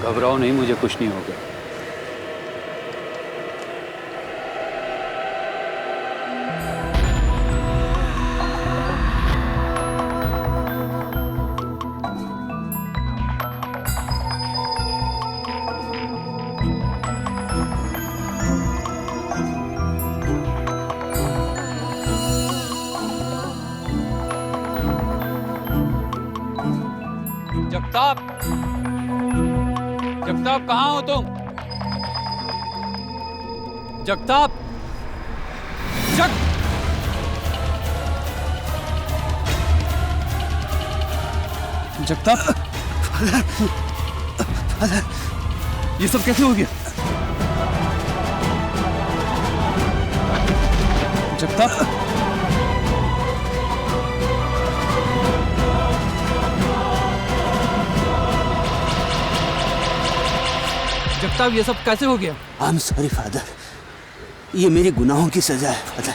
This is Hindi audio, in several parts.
घबराओ नहीं, मुझे कुछ नहीं होगा। जगताप, जगताप कहाँ हो तुम? जगताप, जगताप, ये सब कैसे हो गया? जगताप, जगताप, ये सब कैसे हो गया? आई एम सॉरी फादर, ये मेरी गुनाहों की सजा है फादर।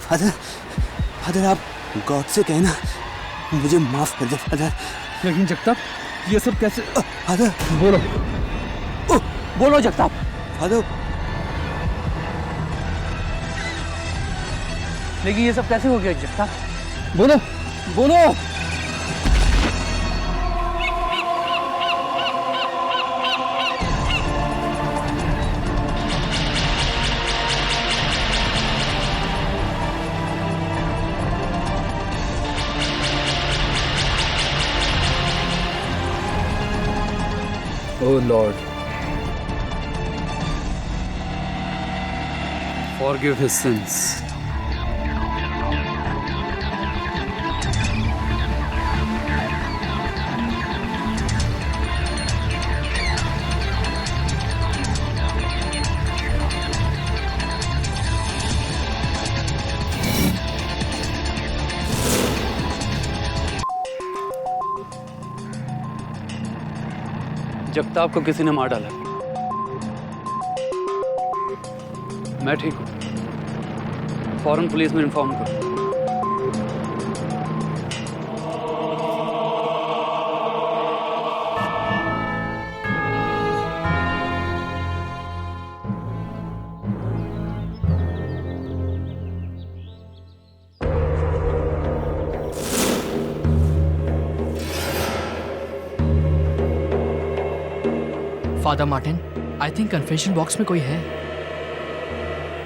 फादर, फादर आप गॉड से कहना मुझे माफ कर दे फादर। लेकिन जगताप, ये सब कैसे? फादर बोलो, बोलो जगताप। फादर, लेकिन ये सब कैसे हो गया जगताप? बोलो, बोलो। Oh Lord, forgive his sins. Jagtap को किसी ने मार डाला। मैं ठीक हूँ, फौरन पुलिस में इन्फॉर्म करो। Father Martin, I think confession box में कोई है।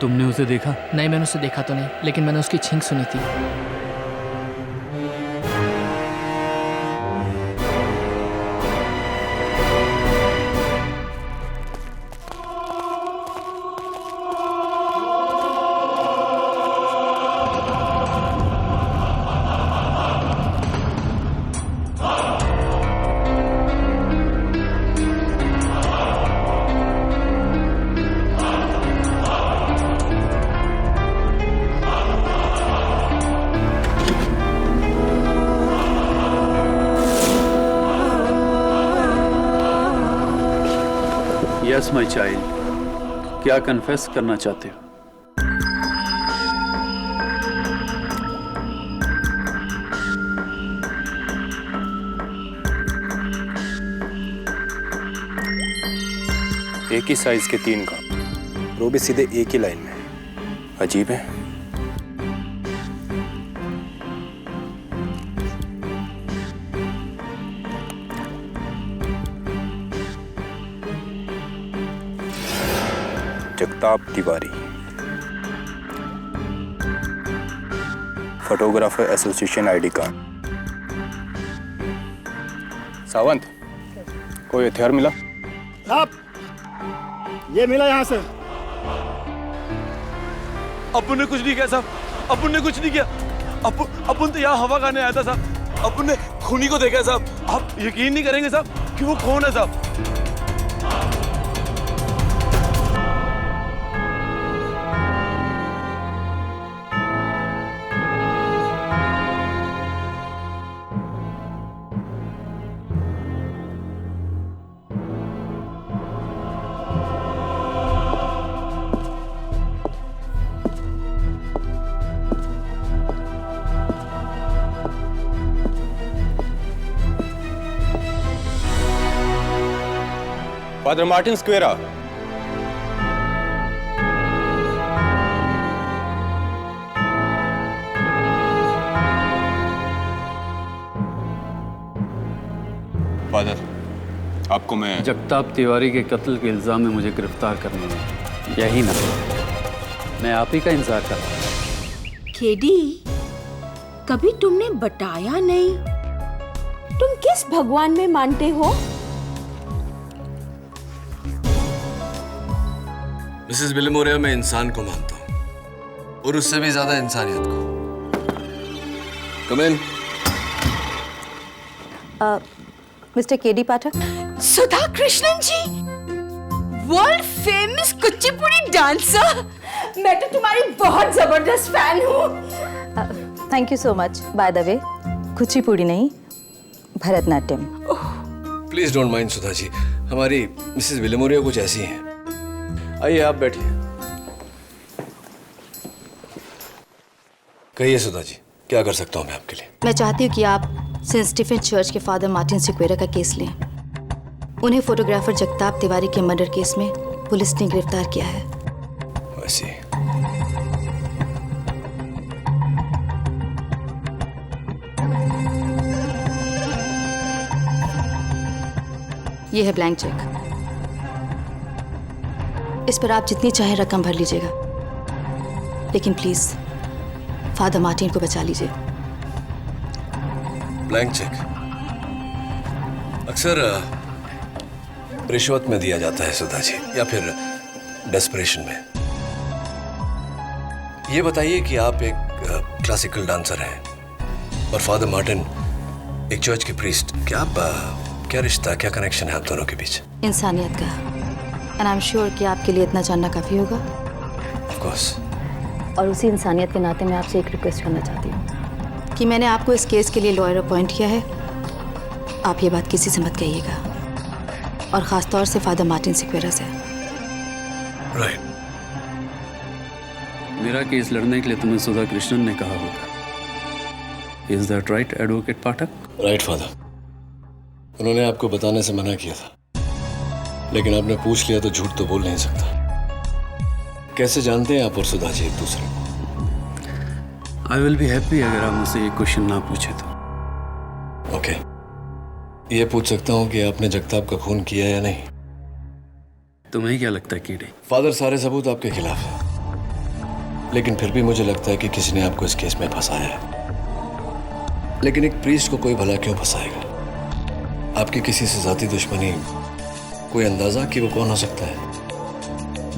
तुमने उसे देखा? नहीं, मैंने उसे देखा तो नहीं, लेकिन मैंने उसकी छींक सुनी थी। यस माय चाइल्ड, क्या कन्फेस करना चाहते हो? एक ही साइज के 3 का, वो भी सीधे एक ही लाइन में। अजीब है। Jagtap Tiwari, photographer association ID card. Sawant, कोई हथियार मिला? साहब, ये मिला यहाँ से। अपुन ने कुछ नहीं किया साहब, अपुन ने कुछ नहीं किया। अपुन तो यहाँ हवा खाने आया था साहब। अपुन ने खूनी को देखा है साहब। आप यकीन नहीं करेंगे साहब कि वो कौन है साहब। Father Martin स्क्वेरा। फादर, आपको मैं जगताप तिवारी के कत्ल के इल्जाम में मुझे गिरफ्तार करने में यही ना, मैं आप ही का इंतजार कर रहा हूं। केडी, कभी तुमने बताया नहीं तुम किस भगवान में मानते हो? मिसेस विलिमोरिया, मैं इंसान को मानता हूँ और उससे भी ज्यादा इंसानियत को। कम इन। मिस्टर केडी पाठक। सुधा कृष्णन जी, वर्ल्ड फेमस कुचिपुड़ी डांसर। मैं तो तुम्हारी बहुत जबरदस्त फैन हूँ। Thank you so much. By the way, Kuchipudi नहीं, Bharatanatyam. Please don't mind Sudha ji, हमारी मिसेस विलिमोरिया कुछ ऐसी हैं। आइए आप बैठिए। कहिए सुधा जी, क्या कर सकता हूँ मैं आपके लिए? मैं चाहती हूँ कि आप सेंट स्टीफन चर्च के फादर मार्टिन सिक्वेरा का केस लें। उन्हें फोटोग्राफर जगताप तिवारी के मर्डर केस में पुलिस ने गिरफ्तार किया है। वैसे ये है ब्लैंक चेक। इस पर आप जितनी चाहे रकम भर लीजिएगा, लेकिन प्लीज फादर मार्टिन को बचा लीजिए। ब्लैंक चेक अक्सर रिश्वत में दिया जाता है सुधा जी, या फिर डेस्परेशन में। ये बताइए कि आप एक क्लासिकल डांसर हैं और फादर मार्टिन एक चर्च के प्रीस्ट। क्या रिश्ता, क्या कनेक्शन है आप दोनों के बीच? इंसानियत का। एंड आई एम श्योर कि आपके लिए इतना जानना काफी होगा। Of course. और उसी इंसानियत के नाते मैं आपसे एक रिक्वेस्ट करना चाहती हूँ कि मैंने आपको इस केस के लिए लॉयर अपॉइंट किया है। आप ये बात किसी से मत कहिएगा, और खास तौर से फादर मार्टिन सिक्वेरा से। राइट। मेरा केस लड़ने के लिए तुम्हें सुधा कृष्णन ने कहा होगा। Is that right advocate Pathak? Right father, उन्होंने आपको बताने से मना किया था, लेकिन आपने पूछ लिया तो झूठ तो बोल नहीं सकता। कैसे जानते हैं आप और सुधा जी एक दूसरे को? आई विल बी हैप्पी अगर आप मुझसे ये क्वेश्चन ना पूछे तो। ओके, ये पूछ सकता हूँ कि आपने जगताप का खून किया या नहीं? तुम्हें क्या लगता है कीड़े? फादर, सारे सबूत आपके खिलाफ है, लेकिन फिर भी मुझे लगता है कि किसी ने आपको इस केस में फंसाया है। लेकिन एक प्रीस्ट को कोई भला क्यों फंसाएगा? आपकी किसी से जाती दुश्मनी, कोई अंदाजा कि वो कौन हो सकता है?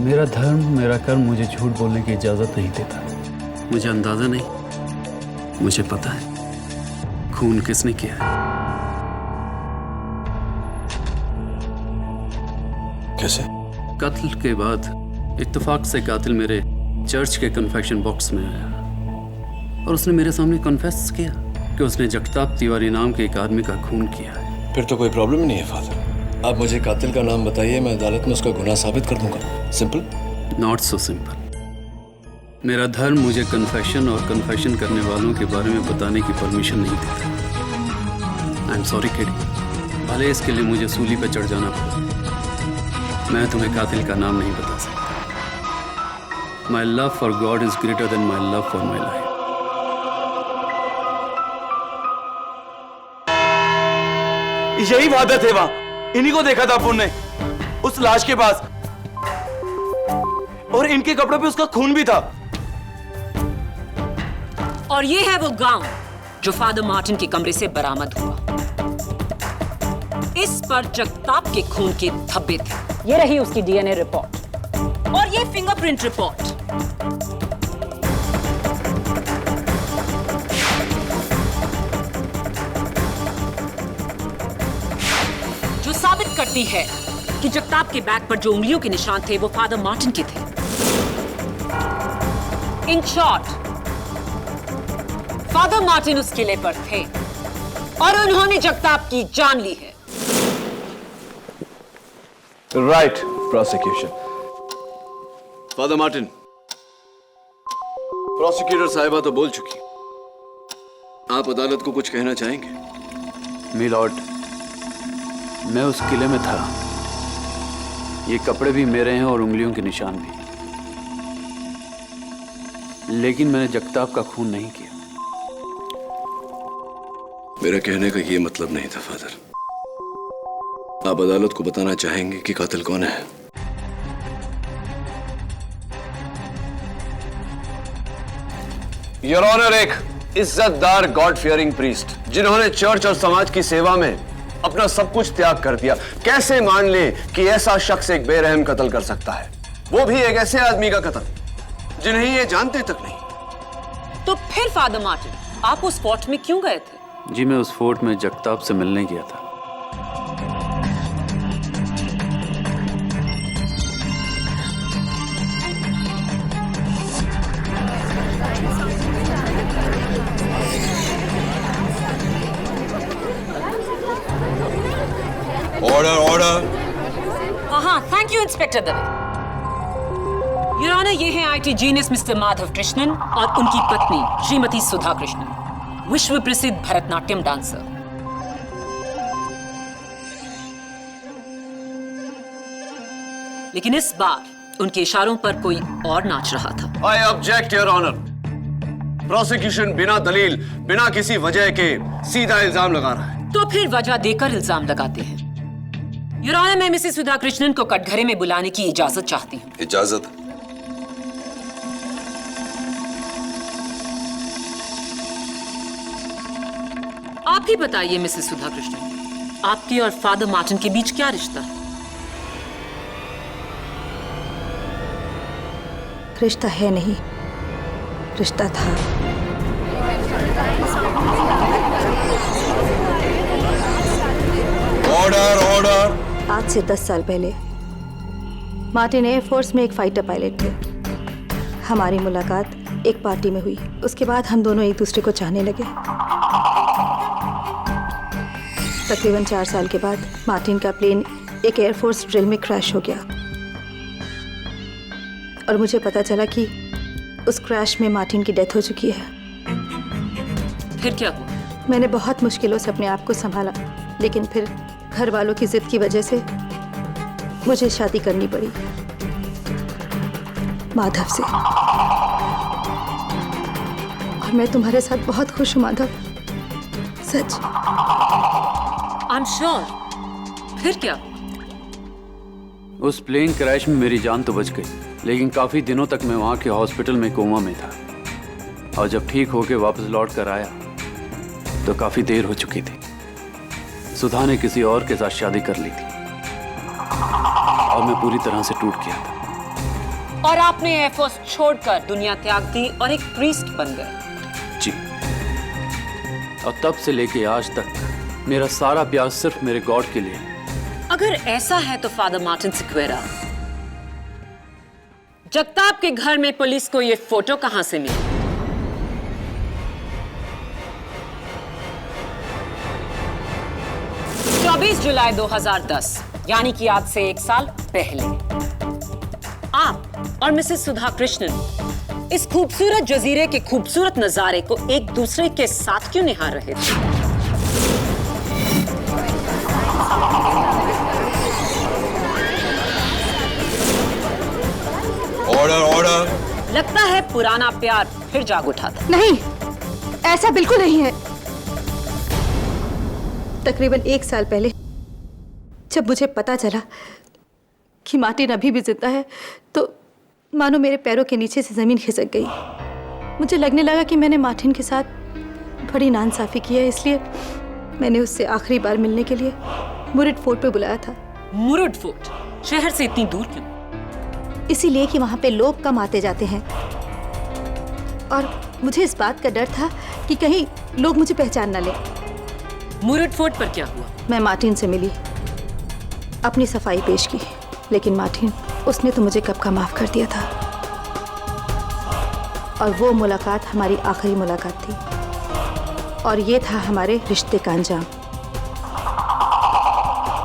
मेरा धर्म, मेरा कर्म मुझे झूठ बोलने की इजाजत नहीं देता। मुझे अंदाजा नहीं, मुझे पता है खून किसने किया है। कैसे? कत्ल के बाद इत्तेफाक से कातिल मेरे चर्च के कन्फेक्शन बॉक्स में आया और उसने मेरे सामने कन्फेस किया कि उसने जगताप तिवारी नाम के एक आदमी का खून किया है। फिर तो कोई प्रॉब्लम नहीं है फादर। आप मुझे कातिल का नाम बताइए, मैं अदालत में उसका गुनाह साबित कर दूंगा। सिंपल? Not so simple. मेरा धर्म मुझे कन्फेशन और कन्फेशन करने वालों के बारे में बताने की परमिशन नहीं देता। आई एम सॉरी किडी, भले इसके लिए मुझे सूली पर चढ़ जाना पड़ा, मैं तुम्हें कातिल का नाम नहीं बता सकता। My love for God is greater than my love for my life. यही वादा थे वहां, इन्हीं को देखा था अपन ने उस लाश के पास, और इनके कपड़ों पे उसका खून भी था। और ये है वो गाउन जो फादर मार्टिन के कमरे से बरामद हुआ। इस पर जगताप के खून के धब्बे थे। ये रही उसकी डीएनए रिपोर्ट और ये फिंगरप्रिंट रिपोर्ट। जो साबित करती है कि जगताप के बैग पर जो उंगलियों के निशान थे वो फादर मार्टिन के थे। इन शॉर्ट, फादर मार्टिन उस किले पर थे और उन्होंने जगताप की जान ली है। Right prosecution. Father Martin, prosecutor साहिबा तो बोल चुकी, आप अदालत को कुछ कहना चाहेंगे? मिलॉर्ड, मैं उस किले में था ये कपड़े भी मेरे हैं और उंगलियों के निशान भी। लेकिन मैंने जगताप का खून नहीं किया। मेरा कहने का ये मतलब नहीं था फादर। आप अदालत को बताना चाहेंगे कि कातिल कौन है? योर ऑनर, एक इज्जतदार गॉड फियरिंग प्रीस्ट जिन्होंने चर्च और समाज की सेवा में अपना सब कुछ त्याग कर दिया, कैसे मान ले कि ऐसा शख्स एक बेरहम कत्ल कर सकता है, वो भी एक ऐसे आदमी का कत्ल जिन्हें ये जानते तक नहीं। तो फिर फादर मार्टिन, आप उस फोर्ट में क्यों गए थे? जी मैं उस फोर्ट में जगताप से मिलने गया था। Order order. हाँ, thank you inspector Dave. Your honour, ये हैं IT genius Mr Madhav Krishnan और उनकी पत्नी श्रीमती सुधा कृष्णन, विश्व प्रसिद्ध भरतनाट्यम डांसर। लेकिन इस बार उनके इशारों पर कोई और नाच रहा था। I object your honour. Prosecution बिना दलील, बिना किसी वजह के सीधा इल्जाम लगा रहा है। तो फिर वजह देकर इल्जाम लगाते हैं। योर ऑनर, मैं मिसेस सुधा कृष्णन को कटघरे में बुलाने की इजाजत चाहती हूँ। इजाजत? आप ही बताइए मिसेस सुधा कृष्णन, आपके और फादर मार्टिन के बीच क्या रिश्ता है? रिश्ता है नहीं, रिश्ता था। Order order. आज से 10 साल पहले मार्टिन एयरफोर्स में एक फाइटर पायलट थे। हमारी मुलाकात एक पार्टी में हुई। उसके बाद हम दोनों एक दूसरे को चाहने लगे। तकरीबन 4 साल के बाद मार्टिन का प्लेन एक एयरफोर्स ड्रिल में क्रैश हो गया और मुझे पता चला कि उस क्रैश में मार्टिन की डेथ हो चुकी है। फिर क्या हुआ? मैंने बहुत मुश्किलों से अपने आप को संभाला, लेकिन फिर घर वालों की जिद की वजह से मुझे शादी करनी पड़ी माधव से। और मैं तुम्हारे साथ बहुत खुश हूँ माधव, सच। I am sure. फिर क्या? उस प्लेन क्रैश में मेरी जान तो बच गई, लेकिन काफी दिनों तक मैं वहां के हॉस्पिटल में कोमा में था। और जब ठीक होके वापस लौट कर आया तो काफी देर हो चुकी थी। सुधा ने किसी और के साथ शादी कर ली थी और मैं पूरी तरह से टूट गया था। और आपने एयरफोर्स छोड़कर दुनिया त्याग दी और एक प्रीस्ट बन गए। जी। और तब से लेके आज तक मेरा सारा प्यार सिर्फ मेरे गॉड के लिए है। अगर ऐसा है तो फादर मार्टिन सिक्वेरा, जगताप के घर में पुलिस को ये फोटो कहां से मिली? जुलाई 2010, यानी कि आज से 1 साल पहले आप और मिसेस सुधा कृष्णन इस खूबसूरत जजीरे के खूबसूरत नजारे को एक दूसरे के साथ क्यों निहार रहे थे? Order order. लगता है पुराना प्यार फिर जाग उठा था। नहीं, ऐसा बिल्कुल नहीं है। तकरीबन 1 साल पहले जब मुझे पता चला कि मार्टिन अभी भी जिंदा है, तो मानो मेरे पैरों के नीचे से जमीन खिसक गई। मुझे लगने लगा कि मैंने मार्टिन के साथ बड़ी नाइंसाफी की है, इसलिए मैंने उससे आखिरी बार मिलने के लिए मुरुड फोर्ट पे बुलाया था। मुरुड फोर्ट शहर से इतनी दूर क्यों? इसीलिए कि वहां पे लोग कम आते जाते हैं और मुझे इस बात का डर था कि कहीं लोग मुझे पहचान ना लें। मुरुड फोर्ट पर क्या हुआ? मैं मार्टिन से मिली, अपनी सफाई पेश की, लेकिन मार्टिन, उसने तो मुझे कब का माफ कर दिया था। और वो मुलाकात हमारी आखिरी मुलाकात थी और ये था हमारे रिश्ते का अंजाम।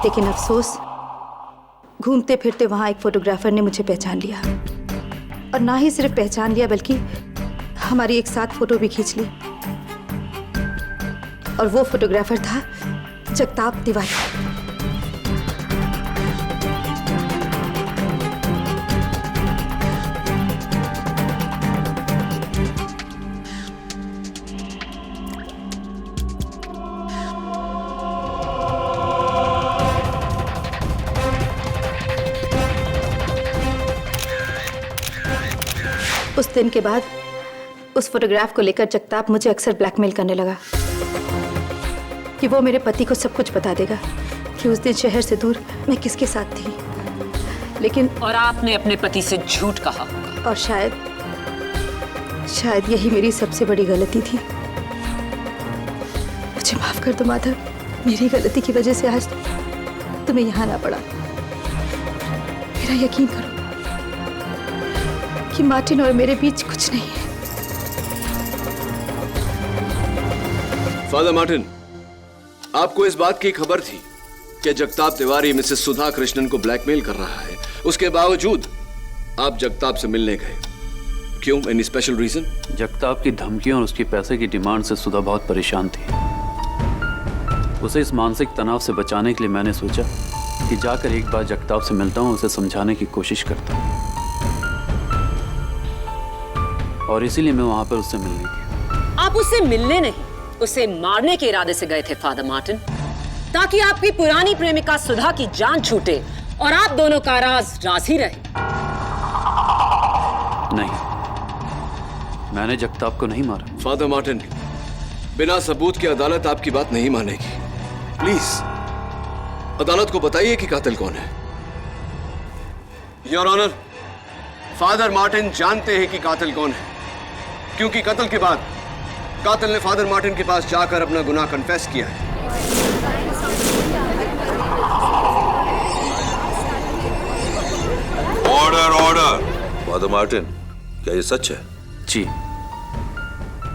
लेकिन अफसोस, घूमते फिरते वहां एक फोटोग्राफर ने मुझे पहचान लिया और ना ही सिर्फ पहचान लिया बल्कि हमारी एक साथ फोटो भी खींच ली। और वो फोटोग्राफर था जगताप तिवारी। उस दिन के बाद उस फोटोग्राफ को लेकर जगताप मुझे अक्सर ब्लैकमेल करने लगा कि वो मेरे पति को सब कुछ बता देगा कि उस दिन शहर से दूर मैं किसके साथ थी। लेकिन और आपने अपने पति से झूठ कहा होगा। और शायद यही मेरी सबसे बड़ी गलती थी। मुझे माफ कर दो माधव, मेरी गलती की वजह से आज तुम्हें यहाँ ना पड़ा। मेरा यकीन करो कि मार्टिन और मेरे बीच कुछ नहीं है। फादर मार्टिन, आपको इस बात की खबर थी कि जगताप तिवारी मिसेस सुधा कृष्णन को ब्लैकमेल कर रहा है, उसके बावजूद आप जगताप से मिलने गए। क्यों? Any special reason? जगताप की धमकियों और उसकी पैसे की डिमांड से सुधा बहुत परेशान थी। उसे इस मानसिक तनाव से बचाने के लिए मैंने सोचा कि जाकर एक बार जगताप से मिलता हूं, उसे समझाने की कोशिश करता हूं, और इसीलिए मैं वहां पर उससे मिलने गया। आप उससे मिलने नहीं, उसे मारने के इरादे से गए थे फादर मार्टिन, ताकि आपकी पुरानी प्रेमिका सुधा की जान छूटे और आप दोनों का राज ही रहे। नहीं, मैंने जगताप को नहीं मारा। फादर मार्टिन, बिना सबूत की अदालत आपकी बात नहीं मानेगी। प्लीज अदालत को बताइए कि कातिल कौन है। योर ऑनर, फादर मार्टिन जानते हैं कि कातिल कौन है, क्योंकि कत्ल के बाद कातिल ने फादर मार्टिन के पास जाकर अपना गुनाह कन्फेस किया है। Order order. फादर मार्टिन, क्या ये सच है? जी,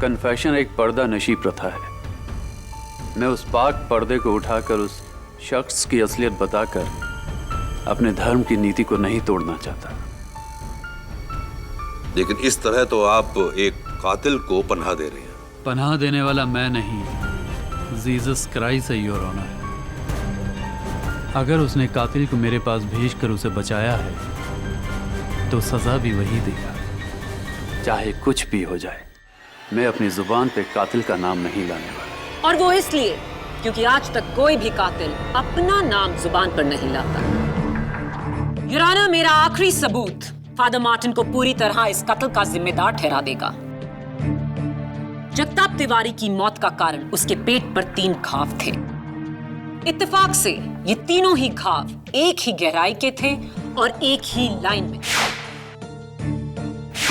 कन्फेशन एक पर्दा नशी प्रथा है। मैं उस पाक पर्दे को उठाकर उस शख्स की असलियत बताकर अपने धर्म की नीति को नहीं तोड़ना चाहता। लेकिन इस तरह तो आप एक कातिल को पनाह दे रहे हैं। पनाह देने वाला मैं नहीं, जीसस क्राइस्ट है योर ऑनर। अगर उसने कातिल को मेरे पास भेजकर उसे बचाया है तो सजा भी वही देगा, चाहे कुछ भी हो जाए। मैं अपनी जुबान पे कातिल का नाम नहीं लाने वाला। और वो इसलिए क्योंकि आज तक कोई भी कातिल अपना नाम जुबान पर नहीं लाता। योर ऑनर, मेरा आखिरी सबूत फादर मार्टिन को पूरी तरह इस कत्ल का जिम्मेदार ठहरा देगा। जगताप तिवारी की मौत का कारण उसके पेट पर 3 घाव थे। इत्तेफाक से ये तीनों ही घाव एक ही गहराई के थे और एक ही लाइन में।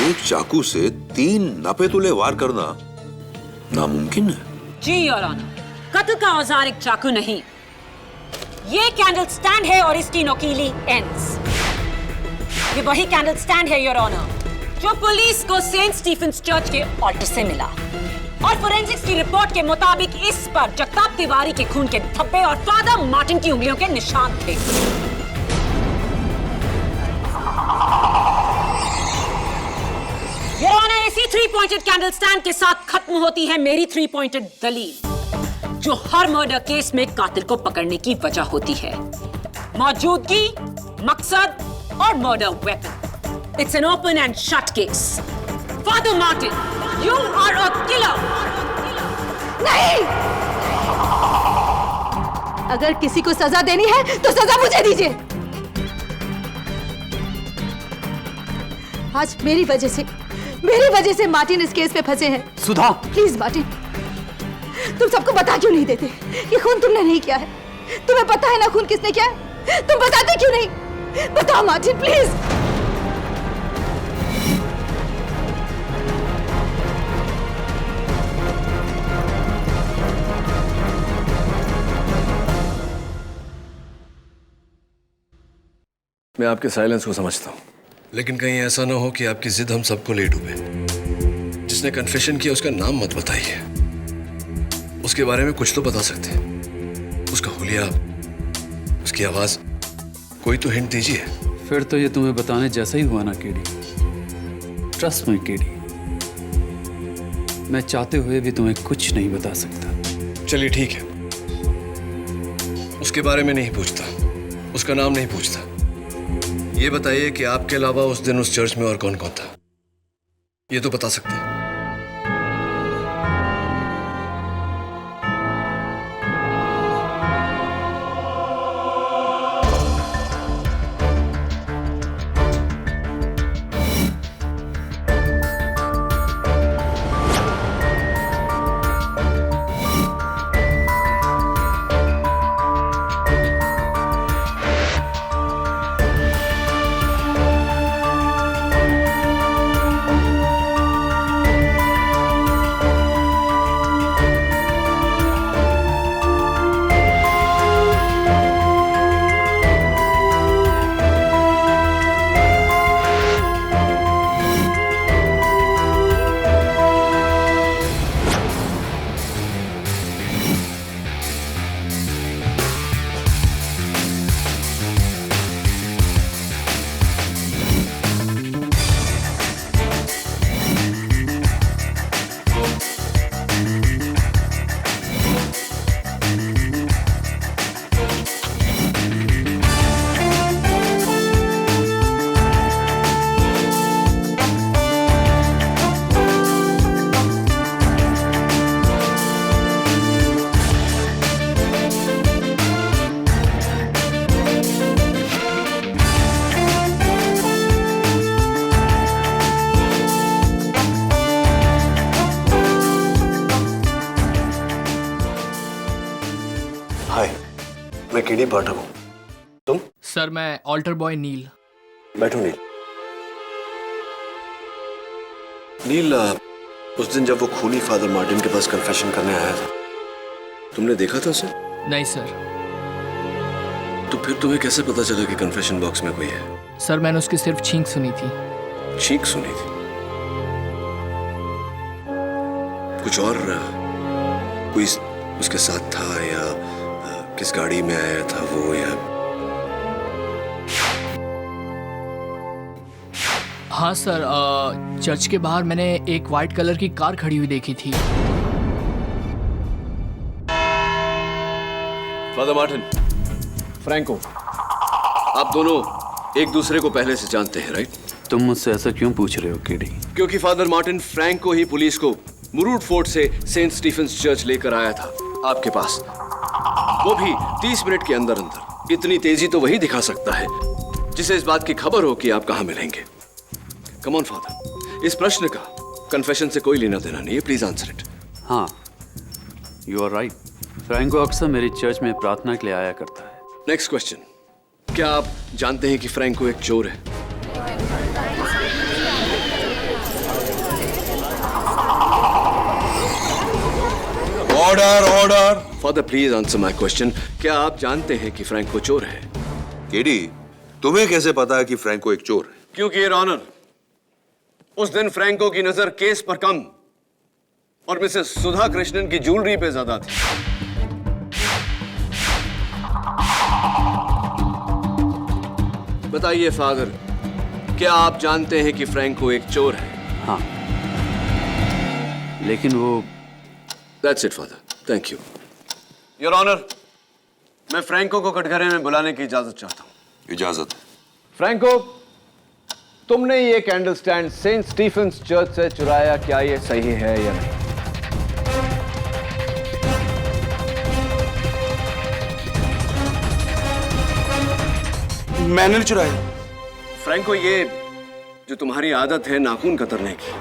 एक चाकू से 3 नापेतुले वार करना नामुमकिन है। जी योर ऑनर, कत्ल का औजार एक चाकू नहीं, ये कैंडल स्टैंड है और इसकी नोकीली एंड्स। ये वही कैंडल स्टैंड है योर ऑनर जो पुलिस को सेंट स्टीफेंस चर्च के ऑल्टर से मिला, और फोरेंसिक्स की रिपोर्ट के मुताबिक इस पर जगताप तिवारी के खून के धब्बे और फादर मार्टिन की उंगलियों के निशान थे। योर ऑनर, इसी 3 पॉइंटेड कैंडल स्टैंड के साथ खत्म होती है मेरी 3 पॉइंटेड दलील, जो हर मर्डर केस में कातिल को पकड़ने की वजह होती है। मौजूदगी, मकसद और murder weapon. It's an open and shut case. Father Martin, you are a killer. नहीं! अगर किसी को सजा देनी है तो सजा मुझे दीजिए। आज मेरी वजह से मार्टिन इस केस में फंसे हैं। सुधा, प्लीज मार्टिन, तुम सबको बता क्यों नहीं देते? ये खून तुमने नहीं किया है। तुम्हें पता है ना खून किसने किया है? तुम बताते क्यों नहीं? बताओ मार्टिन, प्लीज। मैं आपके साइलेंस को समझता हूं, लेकिन कहीं ऐसा ना हो कि आपकी जिद हम सबको ले डूबे। जिसने कन्फेशन किया उसका नाम मत बताइए, उसके बारे में कुछ तो बता सकते हैं। उसका हुलिया, उसकी आवाज, कोई तो हिंट दीजिए। फिर तो ये तुम्हें बताने जैसा ही हुआ ना केडी। ट्रस्ट मी केडी, मैं चाहते हुए भी तुम्हें कुछ नहीं बता सकता। चलिए ठीक है, उसके बारे में नहीं पूछता, उसका नाम नहीं पूछता। ये बताइए कि आपके अलावा उस दिन उस चर्च में और कौन कौन था, ये तो बता सकते हैं। हाय, मैं केडी पाठक हूँ। तुम? सर मैं ऑल्टर बॉय नील। बैठो नील। नील, उस दिन जब वो खूनी फादर मार्टिन के पास कन्फेशन करने आया था, तुमने देखा था उसे? नहीं सर। तो फिर तुम्हें कैसे पता चला कि कन्फेशन बॉक्स में कोई है? सर मैंने उसकी सिर्फ छींक सुनी थी। छींक सुनी थी? कुछ और कोई उसके साथ था, या किस गाड़ी में आया था वो, या? हाँ सर, चर्च के बाहर मैंने एक वाइट कलर की कार खड़ी हुई देखी थी। फादर मार्टिन, फ्रैंको, आप दोनों एक दूसरे को पहले से जानते हैं, राइट? तुम मुझसे ऐसा क्यों पूछ रहे हो केडी? क्योंकि फादर मार्टिन फ्रैंको ही पुलिस को मुरूड फोर्ट से सेंट स्टीफेंस चर्च लेकर आया था आपके पास, वो भी 30 मिनट के अंदर अंदर। इतनी तेजी तो वही दिखा सकता है जिसे इस बात की खबर हो कि आप कहां मिलेंगे। कम ऑन फादर, इस प्रश्न का कन्फेशन से कोई लेना देना नहीं है, प्लीज आंसर इट। हाँ, यू आर राइट। फ्रैंको अक्सर मेरी चर्च में प्रार्थना के लिए आया करता है। नेक्स्ट क्वेश्चन, क्या आप जानते हैं कि फ्रैंको एक चोर है? Order order. Father please answer my question, क्या आप जानते हैं कि फ्रैंको चोर है? केडी, तुम्हें कैसे पता है कि फ्रैंको एक चोर है? क्योंकि योर ऑनर, उस दिन फ्रैंको की नजर केस पर कम और मिसेस सुधा कृष्णन की ज्वेलरी पे ज्यादा थी। बताइए फादर, क्या आप जानते हैं कि फ्रैंको एक चोर है? हाँ, लेकिन वो... That's it, father. Thank you. Your Honor, मैं फ्रैंको को कटघरे में बुलाने की इजाजत चाहता हूँ। इजाजत। फ्रैंको, तुमने ये candle stand Saint Stephen's Church से चुराया, क्या ये सही है या नहीं? मैंने नहीं चुराया। फ्रैंको, ये जो तुम्हारी आदत है नाखून कतरने की,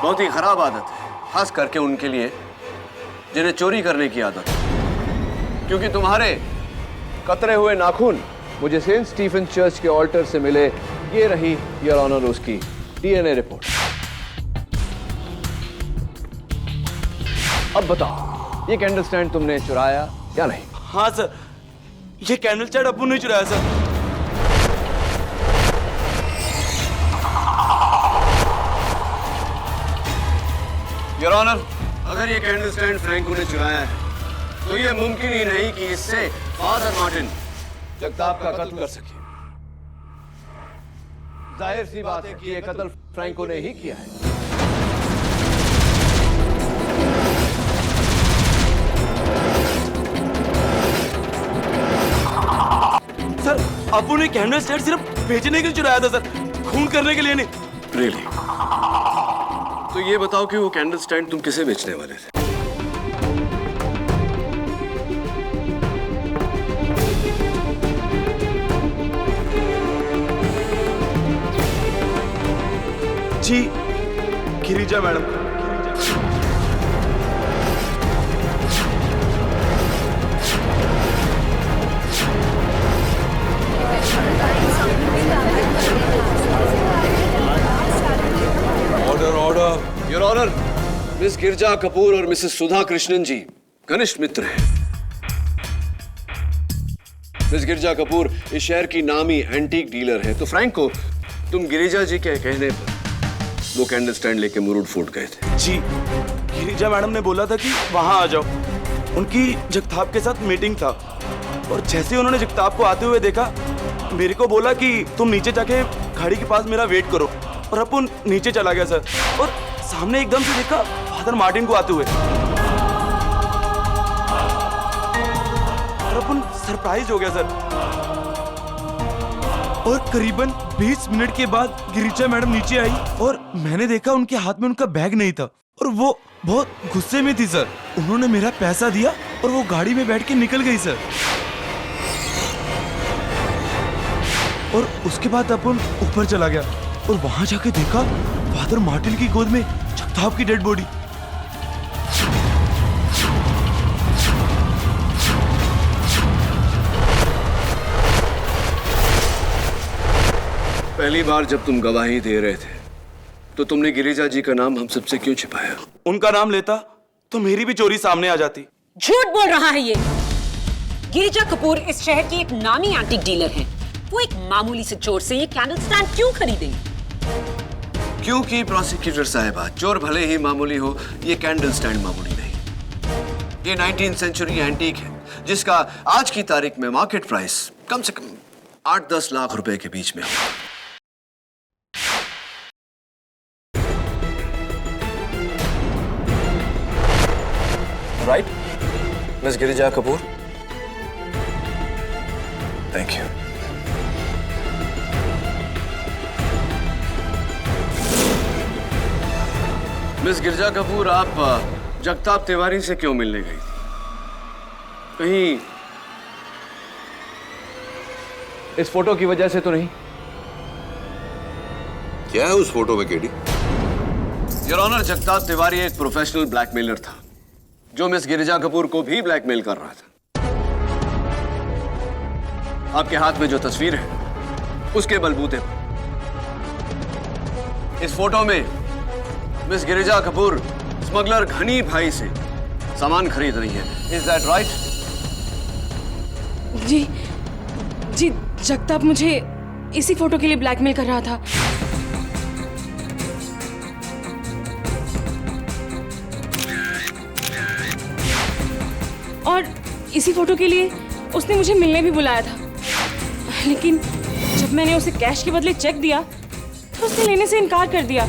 बहुत ही खराब आदत है, खास करके उनके लिए जिन्हें चोरी करने की आदत है। क्योंकि तुम्हारे कतरे हुए नाखून मुझे सेंट स्टीफेन चर्च के ऑल्टर से मिले। ये रही योर ऑनर उसकी डीएनए रिपोर्ट। अब बताओ, ये कैंडल स्टैंड तुमने चुराया या नहीं? हाँ सर, ये कैंडल स्टैंड अप्पू ने चुराया सर। योर ऑनर, अगर ये कैंडल स्टैंड फ्रैंको ने चुराया है तो ये मुमकिन ही नहीं कि इससे फादर मार्टिन जगताप का कत्ल कर सके। जाहिर सी बात है कि ये कत्ल फ्रैंको ने ही किया है। सर, अप्पू ने कैंडल स्टैंड सिर्फ बेचने के लिए चुराया था सर, खून करने के लिए नहीं। रियली? तो ये बताओ कि वो कैंडल स्टैंड तुम किसे बेचने वाले थे? जी, Girija madam. Order order. Your honour, miss Girja Kapoor और मिसेस सुधा कृष्णन जी घनिष्ठ मित्र हैं। मिस गिरजा कपूर इस शहर की नामी एंटीक डीलर है, तो फ्रैंको, तुम गिरिजा जी के कहने पर वो कैंडल स्टैंड लेके मुरूड फोर्ट गए थे? जी, गिरिजा मैडम ने बोला था कि वहां आ जाओ, उनकी जगताप के साथ मीटिंग था। और जैसे उन्होंने जगताप को आते हुए देखा, मेरे को बोला कि तुम नीचे जाके गाड़ी के पास मेरा वेट करो। और अपन नीचे चला गया सर, और सामने एकदम से देखा फादर मार्टिन को आते हुए। और अपन सरप्राइज हो गया सर। और करीबन 20 मिनट के बाद गिरिजा मैडम नीचे आई और मैंने देखा उनके हाथ में उनका बैग नहीं था और वो बहुत गुस्से में थी सर। उन्होंने मेरा पैसा दिया और वो गाड़ी में बैठ के निकल गई सर। और उसके बाद अपन ऊपर चला गया और वहां जाके देखा फादर मार्टिन की गोद में जगताप की डेड बॉडी। पहली बार जब तुम गवाही दे रहे थे तो तुमने गिरिजा जी का नाम हम सबसे क्यों छिपाया? उनका नाम लेता तो मेरी भी चोरी सामने आ जाती। झूठ बोल रहा है ये। गिरिजा कपूर इस शहर की एक नामी एंटीक डीलर हैं। वो एक मामूली से चोर से ये कैंडल स्टैंड क्यों खरीदेंगे? क्योंकि प्रोसिक्यूटर साहिबा, चोर भले ही मामूली हो, ये कैंडल स्टैंड मामूली नहीं। ये 19th सेंचुरी एंटीक है जिसका आज की तारीख में मार्केट प्राइस कम से कम 8-10 लाख रुपए के बीच में हो। Right miss Girija Kapoor? Thank you. Miss Girija Kapoor, आप जगताप तिवारी से क्यों मिलने गई थी? कहीं इस फोटो की वजह से तो नहीं? क्या है उस फोटो में KD? Your honour, Jagtap Tiwari एक प्रोफेशनल ब्लैकमेलर था जो मिस गिरिजा कपूर को भी ब्लैकमेल कर रहा था। आपके हाथ में जो तस्वीर है उसके बलबूते पर इस फोटो में मिस गिरिजा कपूर स्मगलर घनी भाई से सामान खरीद रही है। Is that right? जी जी, जगताप मुझे इसी फोटो के लिए ब्लैकमेल कर रहा था। और इसी फोटो के लिए उसने मुझे मिलने भी बुलाया था, लेकिन जब मैंने उसे कैश के बदले चेक दिया तो उसने लेने से इनकार कर दिया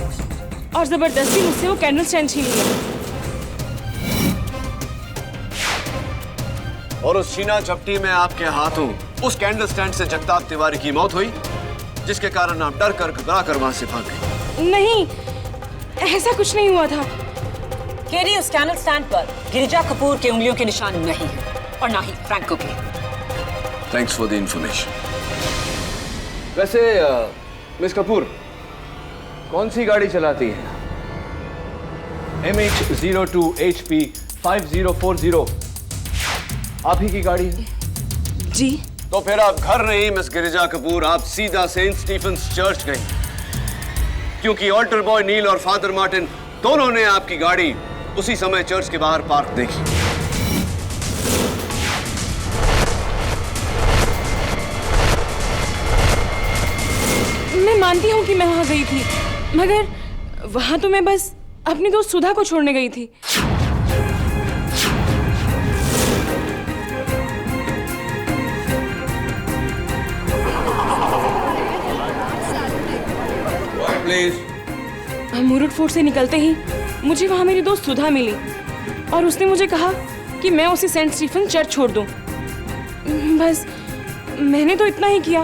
और जबरदस्ती मुझसे वो कैंडल स्टैंड छीन लिया। और उस शीना चपटी में आपके हाथों उस कैंडल स्टैंड से जगताप तिवारी की मौत हुई, जिसके कारण आप डर कर घबरा कर वहां से भाग गए। नहीं, ऐसा कुछ नहीं हुआ था। केडी, उस कैंडल स्टैंड पर गिरिजा कपूर के उंगलियों के निशान नहीं है और ना ही फ्रैंको के। Thanks for the information. वैसे मिस कपूर कौन सी गाड़ी चलाती है? MH02HP 5040 आप ही की गाड़ी है? जी। तो फिर आप घर नहीं मिस गिरिजा कपूर, आप सीधा सेंट स्टीफेंस चर्च गई, क्योंकि ऑल्टर बॉय नील और फादर मार्टिन दोनों ने आपकी गाड़ी उसी समय चर्च के बाहर पार्क देखी। मैं मानती हूँ कि मैं वहां गई थी, मगर वहां तो मैं बस अपनी दोस्त सुधा को छोड़ने गई थी। प्लीज। मुरुड फोर्ट से निकलते ही मुझे वहां मेरी दोस्त सुधा मिली और उसने मुझे कहा कि मैं उसे सेंट स्टीफन चर्च छोड़ दूं। बस मैंने तो इतना ही किया।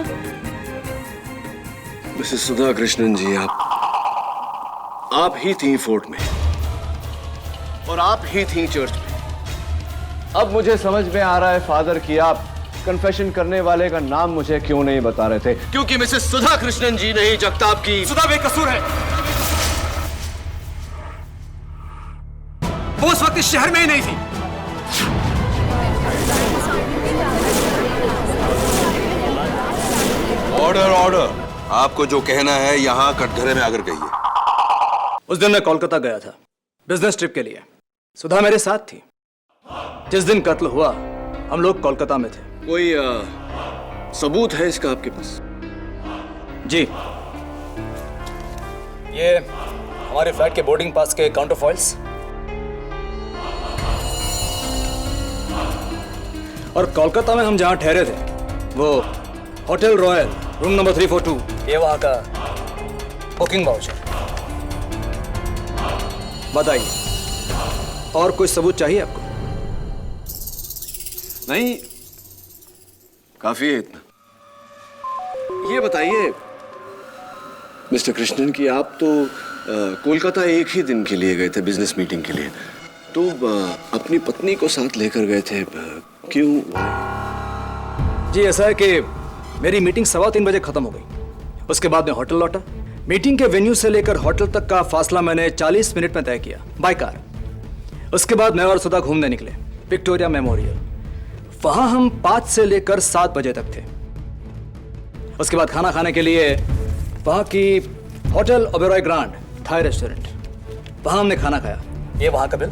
मिसेस सुधा कृष्णन जी, आप ही थी फोर्ट में और आप ही थी चर्च में। अब मुझे समझ में आ रहा है फादर कि आप कन्फेशन करने वाले का नाम मुझे क्यों नहीं बता रहे थे। क्योंकि मिसेस सुधा कृष्णन जी नहीं जगताप की। सुधा बेकसूर है। वो उस वक्त इस शहर में ही नहीं थी। Order order. आपको जो कहना है यहाँ कटघरे में आकर कहिए। उस दिन मैं कोलकाता गया था बिजनेस ट्रिप के लिए। सुधा मेरे साथ थी। जिस दिन कत्ल हुआ हम लोग कोलकाता में थे। कोई सबूत है इसका आपके पास? जी, ये हमारे फ्लैट के बोर्डिंग पास के काउंटर फॉइल्स और कोलकाता में हम जहां ठहरे थे वो होटल रॉयल रूम नंबर 342, ये वहां का बुकिंग वाउचर। बताइए, और कोई सबूत चाहिए आपको? नहीं, काफी है इतना। ये बताइए मिस्टर कृष्णन कि आप तो कोलकाता एक ही दिन के लिए गए थे बिजनेस मीटिंग के लिए, तो अपनी पत्नी को साथ लेकर गए थे, क्यों? जी, ऐसा है कि मेरी मीटिंग 3:15 बजे खत्म हो गई। उसके बाद मैं होटल लौटा। मीटिंग के वेन्यू से लेकर होटल तक का फासला मैंने 40 मिनट में तय किया बाय कार। उसके बाद मैं और सुधा घूमने निकले विक्टोरिया मेमोरियल। वहां हम 5 से लेकर 7 बजे तक थे। उसके बाद खाना खाने के लिए वहाँ की hotel Oberoi Grand Thai restaurant, वहाँ हमने खाना खाया। ये वहाँ का बिल।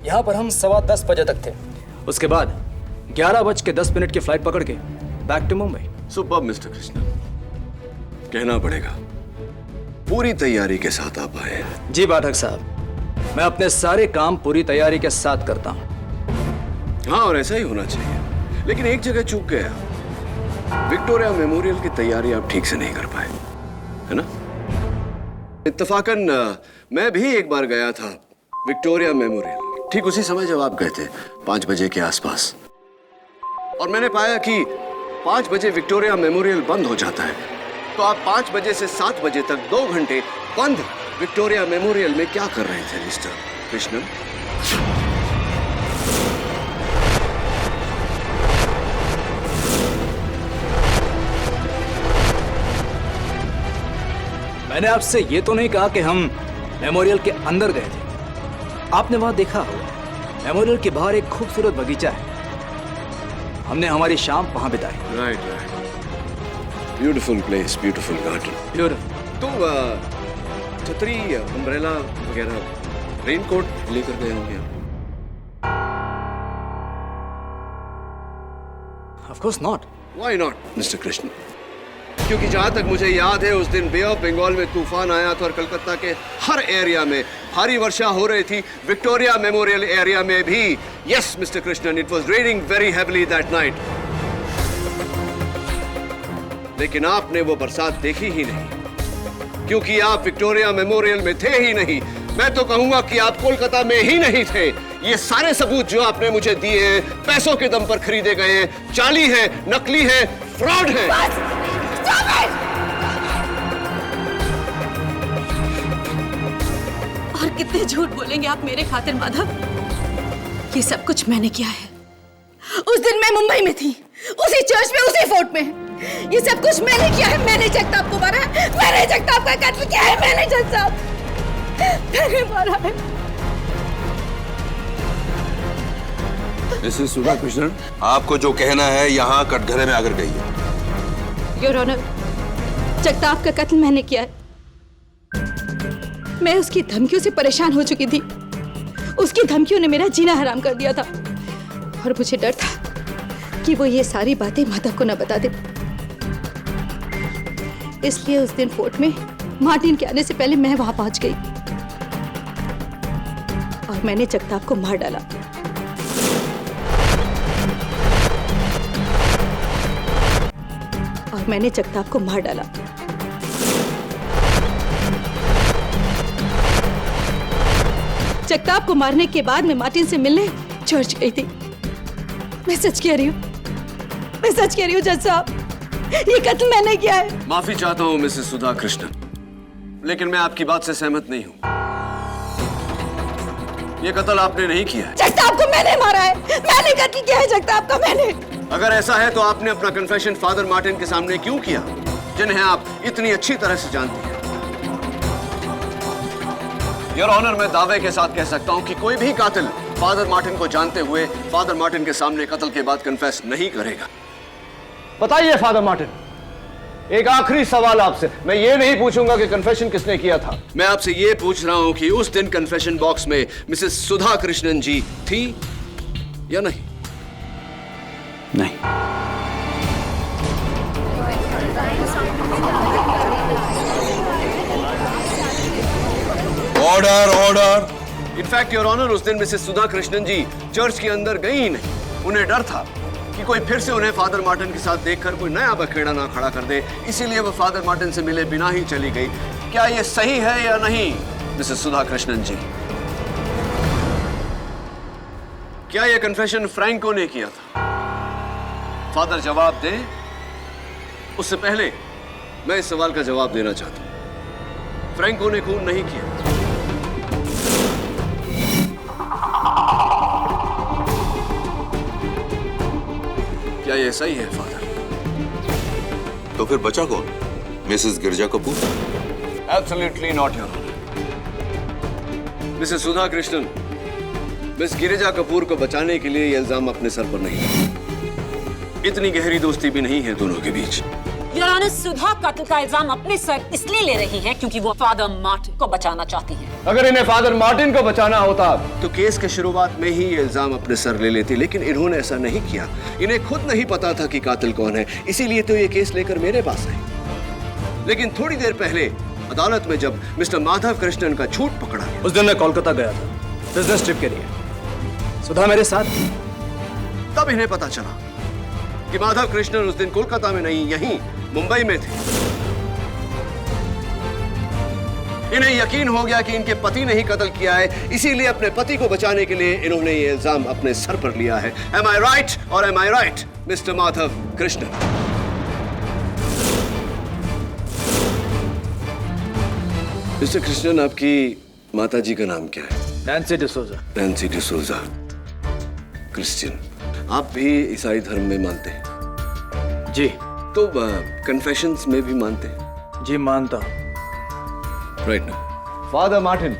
यहाँ पर हम 10:15 बजे तक थे। उसके बाद 11:10 की फ्लाइट पकड़ के back to Mumbai. Superb mister Krishnan, कहना पड़ेगा पूरी तैयारी के साथ आप आए हैं। जी पाठक साहब, मैं अपने सारे काम पूरी तैयारी के साथ करता हूँ। हाँ, और ऐसा ही होना चाहिए। लेकिन एक जगह चूक गया, विक्टोरिया मेमोरियल की तैयारी आप ठीक से नहीं कर पाए, है ना? इत्तफाकन मैं भी एक बार गया था विक्टोरिया मेमोरियल, ठीक उसी समय जब आप गए थे, 5 बजे के आसपास। और मैंने पाया कि 5 बजे विक्टोरिया मेमोरियल बंद हो जाता है। तो आप 5 बजे से 7 बजे तक 2 घंटे बंद विक्टोरिया मेमोरियल में क्या कर रहे थे मिस्टर कृष्णन? मैंने आपसे ये तो नहीं कहा कि हम मेमोरियल के अंदर गए थे। आपने वहां देखा होगा, मेमोरियल के बाहर एक खूबसूरत बगीचा है। हमने हमारी शाम वहां बिताई। Right right, beautiful place, beautiful garden. Beautiful. तो छतरी, अम्ब्रेला वगैरह, रेनकोट लेकर गए होंगे? Of course not. Why not mister Krishna? क्योंकि जहां तक मुझे याद है, उस दिन बे ऑफ बंगाल में तूफान आया था और कलकत्ता के हर एरिया में भारी वर्षा हो रही थी, विक्टोरिया मेमोरियल एरिया में भी। Yes mister Krishnan, it was raining very heavily that night. लेकिन आपने वो बरसात देखी ही नहीं, क्योंकि आप विक्टोरिया मेमोरियल में थे ही नहीं। मैं तो कहूंगा कि आप कोलकाता में ही नहीं थे। ये सारे सबूत जो आपने मुझे दिए हैं, पैसों के दम पर खरीदे गए हैं, जाली हैं, नकली हैं, फ्रॉड हैं। और कितने झूठ बोलेंगे आप मेरे खातिर माधव? ये सब कुछ मैंने किया है। उस दिन मैं मुंबई में थी, उसी चर्च में, उसी फोर्ट में। ये सब कुछ मैंने किया है। मैंने जगताप को मारा है, मैंने जगताप का कत्ल किया है, मैंने जगताप, मैंने मारा है। मिसेस सुधा कृष्णन, आपको जो कहना है यहाँ कटघरे में आकर कहिए। योर ऑनर, जगताप का कत्ल मैंने किया है। मैं उसकी धमकियों से परेशान हो चुकी थी। उसकी धमकियों ने मेरा जीना हराम कर दिया था और मुझे डर था कि वो ये सारी बातें माधव को न बता दे। इसलिए उस दिन फोर्ट में मार्टिन के आने से पहले मैं वहां पहुंच गई और मैंने जगताप को मार डाला। और मैंने जगताप को मार डाला। जगताप को मारने के बाद मैं मार्टिन से मिलने चर्च गई थी। मैं सच कह रही हूँ, मैं सच कह रही हूँ जज साहब, ये कत्ल मैंने किया है। माफी चाहता हूँ मिसेस सुधा कृष्णन, लेकिन मैं आपकी बात से सहमत नहीं हूँ। ये कत्ल आपने नहीं किया है। जगताप को मैंने मारा है, मैंने कत्ल किया है जगताप का, मैंने। अगर ऐसा है तो आपने अपना कन्फेशन फादर मार्टिन के सामने क्यों किया, जिन्हें आप इतनी अच्छी तरह से जानती हैं? योर ऑनर, मैं दावे के साथ कह सकता हूं कि कोई भी कातिल फादर मार्टिन को जानते हुए फादर मार्टिन के सामने कत्ल के बाद कन्फेस नहीं करेगा। बताइए फादर मार्टिन, एक आखिरी सवाल आपसे। मैं ये नहीं पूछूंगा कि कन्फेशन किसने किया था। मैं आपसे ये पूछ रहा हूं कि उस दिन कन्फेशन बॉक्स में मिसेस सुधा कृष्णन जी थी या नहीं? नहीं। Order order. In fact your honour, उस दिन मिसेस सुधा कृष्णन जी चर्च के अंदर गई ही नहीं। उन्हें डर था कि कोई फिर से उन्हें फादर मार्टिन के साथ देखकर कोई नया बखेड़ा ना खड़ा कर दे, इसीलिए वो फादर मार्टिन से मिले बिना ही चली गई। क्या ये सही है या नहीं मिसेस सुधा कृष्णन जी? क्या ये कन्फेशन फ्रैंको ने किया था? फादर जवाब दें। उससे पहले मैं इस सवाल का जवाब देना चाहता हूं। फ्रैंको ने खून नहीं किया। क्या यह सही है फादर? तो फिर बचा कौन? Mrs Girja Kapoor? Absolutely not your honour. Mrs Sudha Krishnan, miss Girija Kapoor को बचाने के लिए यह इल्जाम अपने सर पर नहीं है। इतनी गहरी दोस्ती भी नहीं है दोनों के बीच। योर ऑनर, सुधा कत्ल का इल्जाम अपने सर इसलिए ले रही हैं क्योंकि वो फादर मार्टिन को बचाना चाहती हैं। अगर इन्हें फादर मार्टिन को बचाना होता तो केस के शुरुआत में ही ये इल्जाम अपने सर ले लेती, लेकिन इन्होंने ऐसा नहीं किया। इन्हें खुद नहीं पता था कि कातिल कौन है, इसीलिए तो ये केस लेकर मेरे पास आई। लेकिन थोड़ी देर पहले अदालत में जब मिस्टर माधव कृष्णन का झूठ पकड़ा गया, उस दिन मैं कोलकाता गया था बिजनेस ट्रिप के लिए। सुधा मेरे साथ थी। तब इन्हें पता चला कि माधव कृष्णन उस दिन कोलकाता में नहीं, यहीं मुंबई में थे। इन्हें यकीन हो गया कि इनके पति ने ही कत्ल किया है, इसीलिए अपने पति को बचाने के लिए इन्होंने ये इल्जाम अपने सर पर लिया है। Am I right or am I right, mister Madhav Krishnan? Mister Krishnan, आपकी माता जी का नाम क्या है? Nancy D'Souza. Nancy D'Souza. Christian, आप भी ईसाई धर्म में मानते हैं? जी। तो कन्फेशंस में भी मानते हैं? जी मानता। राइट ना फादर मार्टिन,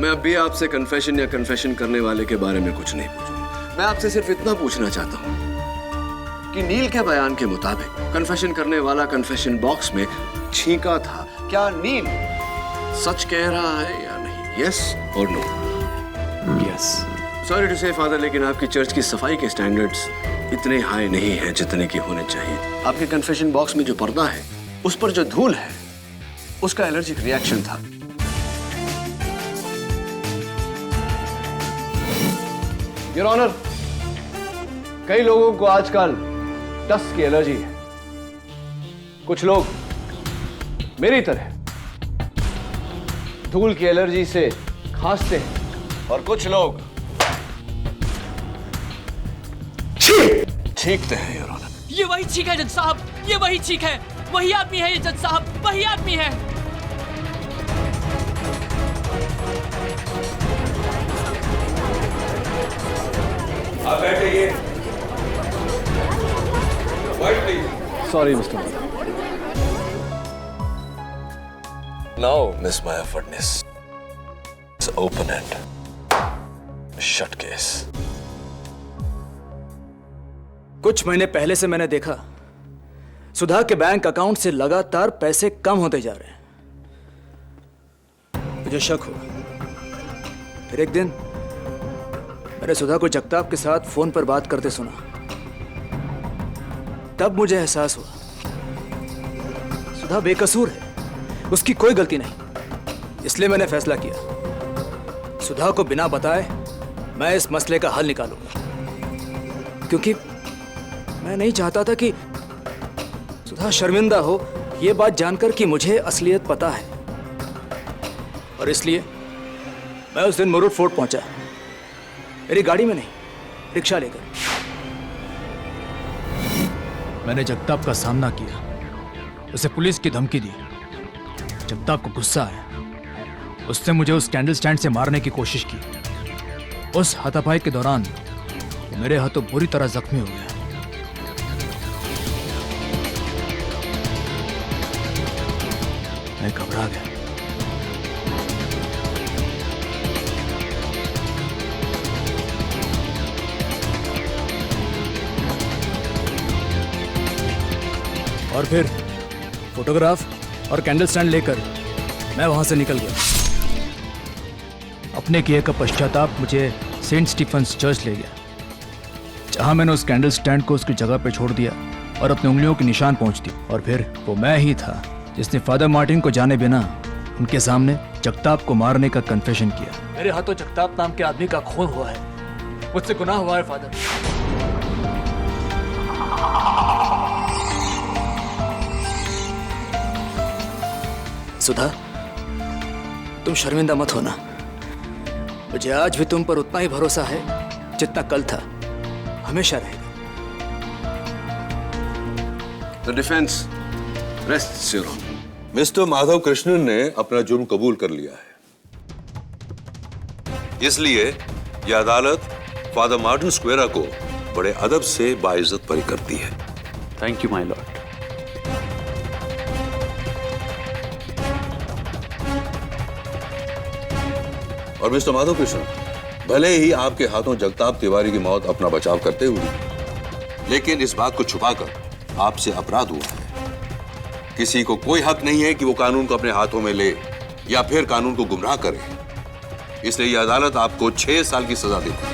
मैं अब भी आपसे कन्फेशन या कन्फेशन करने वाले के बारे में कुछ नहीं पूछूंगा। मैं आपसे सिर्फ इतना पूछना चाहता हूं कि नील के बयान के मुताबिक कन्फेशन करने वाला कन्फेशन बॉक्स में छींका था। क्या नील सच कह रहा है या नहीं? यस और नो? यस। सॉरी टू से फादर, लेकिन आपकी चर्च की सफाई के स्टैंडर्ड्स इतने हाई नहीं हैं जितने की होने चाहिए। आपके कन्फेशन बॉक्स में जो पर्दा है, उस पर जो धूल है, उसका एलर्जिक रिएक्शन था। योर ऑनर, कई लोगों को आजकल डस्ट की एलर्जी है। कुछ लोग मेरी तरह धूल की एलर्जी से खांसते हैं और कुछ लोग छींकते हैं। योर ऑनर, ये वही चीख है जज साहब, ये वही चीख है। वही आदमी है ये जज साहब, वही आदमी है। आप बैठिए। Sorry Mr. Now miss Maya Phadnis, open and shut case. कुछ महीने पहले से मैंने देखा सुधा के बैंक अकाउंट से लगातार पैसे कम होते जा रहे हैं। मुझे शक हुआ। फिर एक दिन मैंने सुधा को जगताप के साथ फोन पर बात करते सुना। तब मुझे एहसास हुआ सुधा बेकसूर है, उसकी कोई गलती नहीं। इसलिए मैंने फैसला किया सुधा को बिना बताए मैं इस मसले का हल निकालूंगा, क्योंकि मैं नहीं चाहता था कि सुधा शर्मिंदा हो यह बात जानकर कि मुझे असलियत पता है। और इसलिए मैं उस दिन मुरुड फोर्ट पहुंचा, मेरी गाड़ी में नहीं, रिक्शा लेकर। मैंने जगताप का सामना किया, उसे पुलिस की धमकी दी। जगताप को गुस्सा आया, उसने मुझे उस कैंडल स्टैंड से मारने की कोशिश की। उस हाथापाई के दौरान वो मेरे हाथों बुरी तरह जख्मी हो गया। मैं घबरा गया। और फिर फोटोग्राफ और कैंडल स्टैंड लेकर मैं वहां से निकल गया। अपने किए का पश्चाताप मुझे सेंट स्टीफन्स चर्च ले गया, जहां मैंने उस कैंडल स्टैंड को उसकी जगह पे छोड़ दिया और अपने उंगलियों के निशान पहुंच दी। और फिर वो मैं ही था जिसने फादर मार्टिन को जाने बिना उनके सामने जगताप को मारने का कन्फेशन किया। मेरे हाथों जगताप नाम के आदमी का खून हुआ है, मुझसे गुनाह हुआ है फादर। सुधा, तुम शर्मिंदा मत होना। मुझे आज भी तुम पर उतना ही भरोसा है जितना कल था, हमेशा रहेगा। The defense rests your honor. Mister Madhav Krishnan ने अपना जुर्म कबूल कर लिया है, इसलिए यह अदालत फादर मार्टिन स्क्वेरा को बड़े अदब से बाइज्जत बरी करती है। Thank you my Lord. और मिस्टर माधव कृष्णन, भले ही आपके हाथों जगताप तिवारी की मौत अपना बचाव करते हुए, लेकिन इस बात को छुपाकर आपसे अपराध हुआ है। किसी को कोई हक नहीं है कि वो कानून को अपने हाथों में ले या फिर कानून को गुमराह करे। इसलिए यह अदालत आपको 6 साल की सजा देती है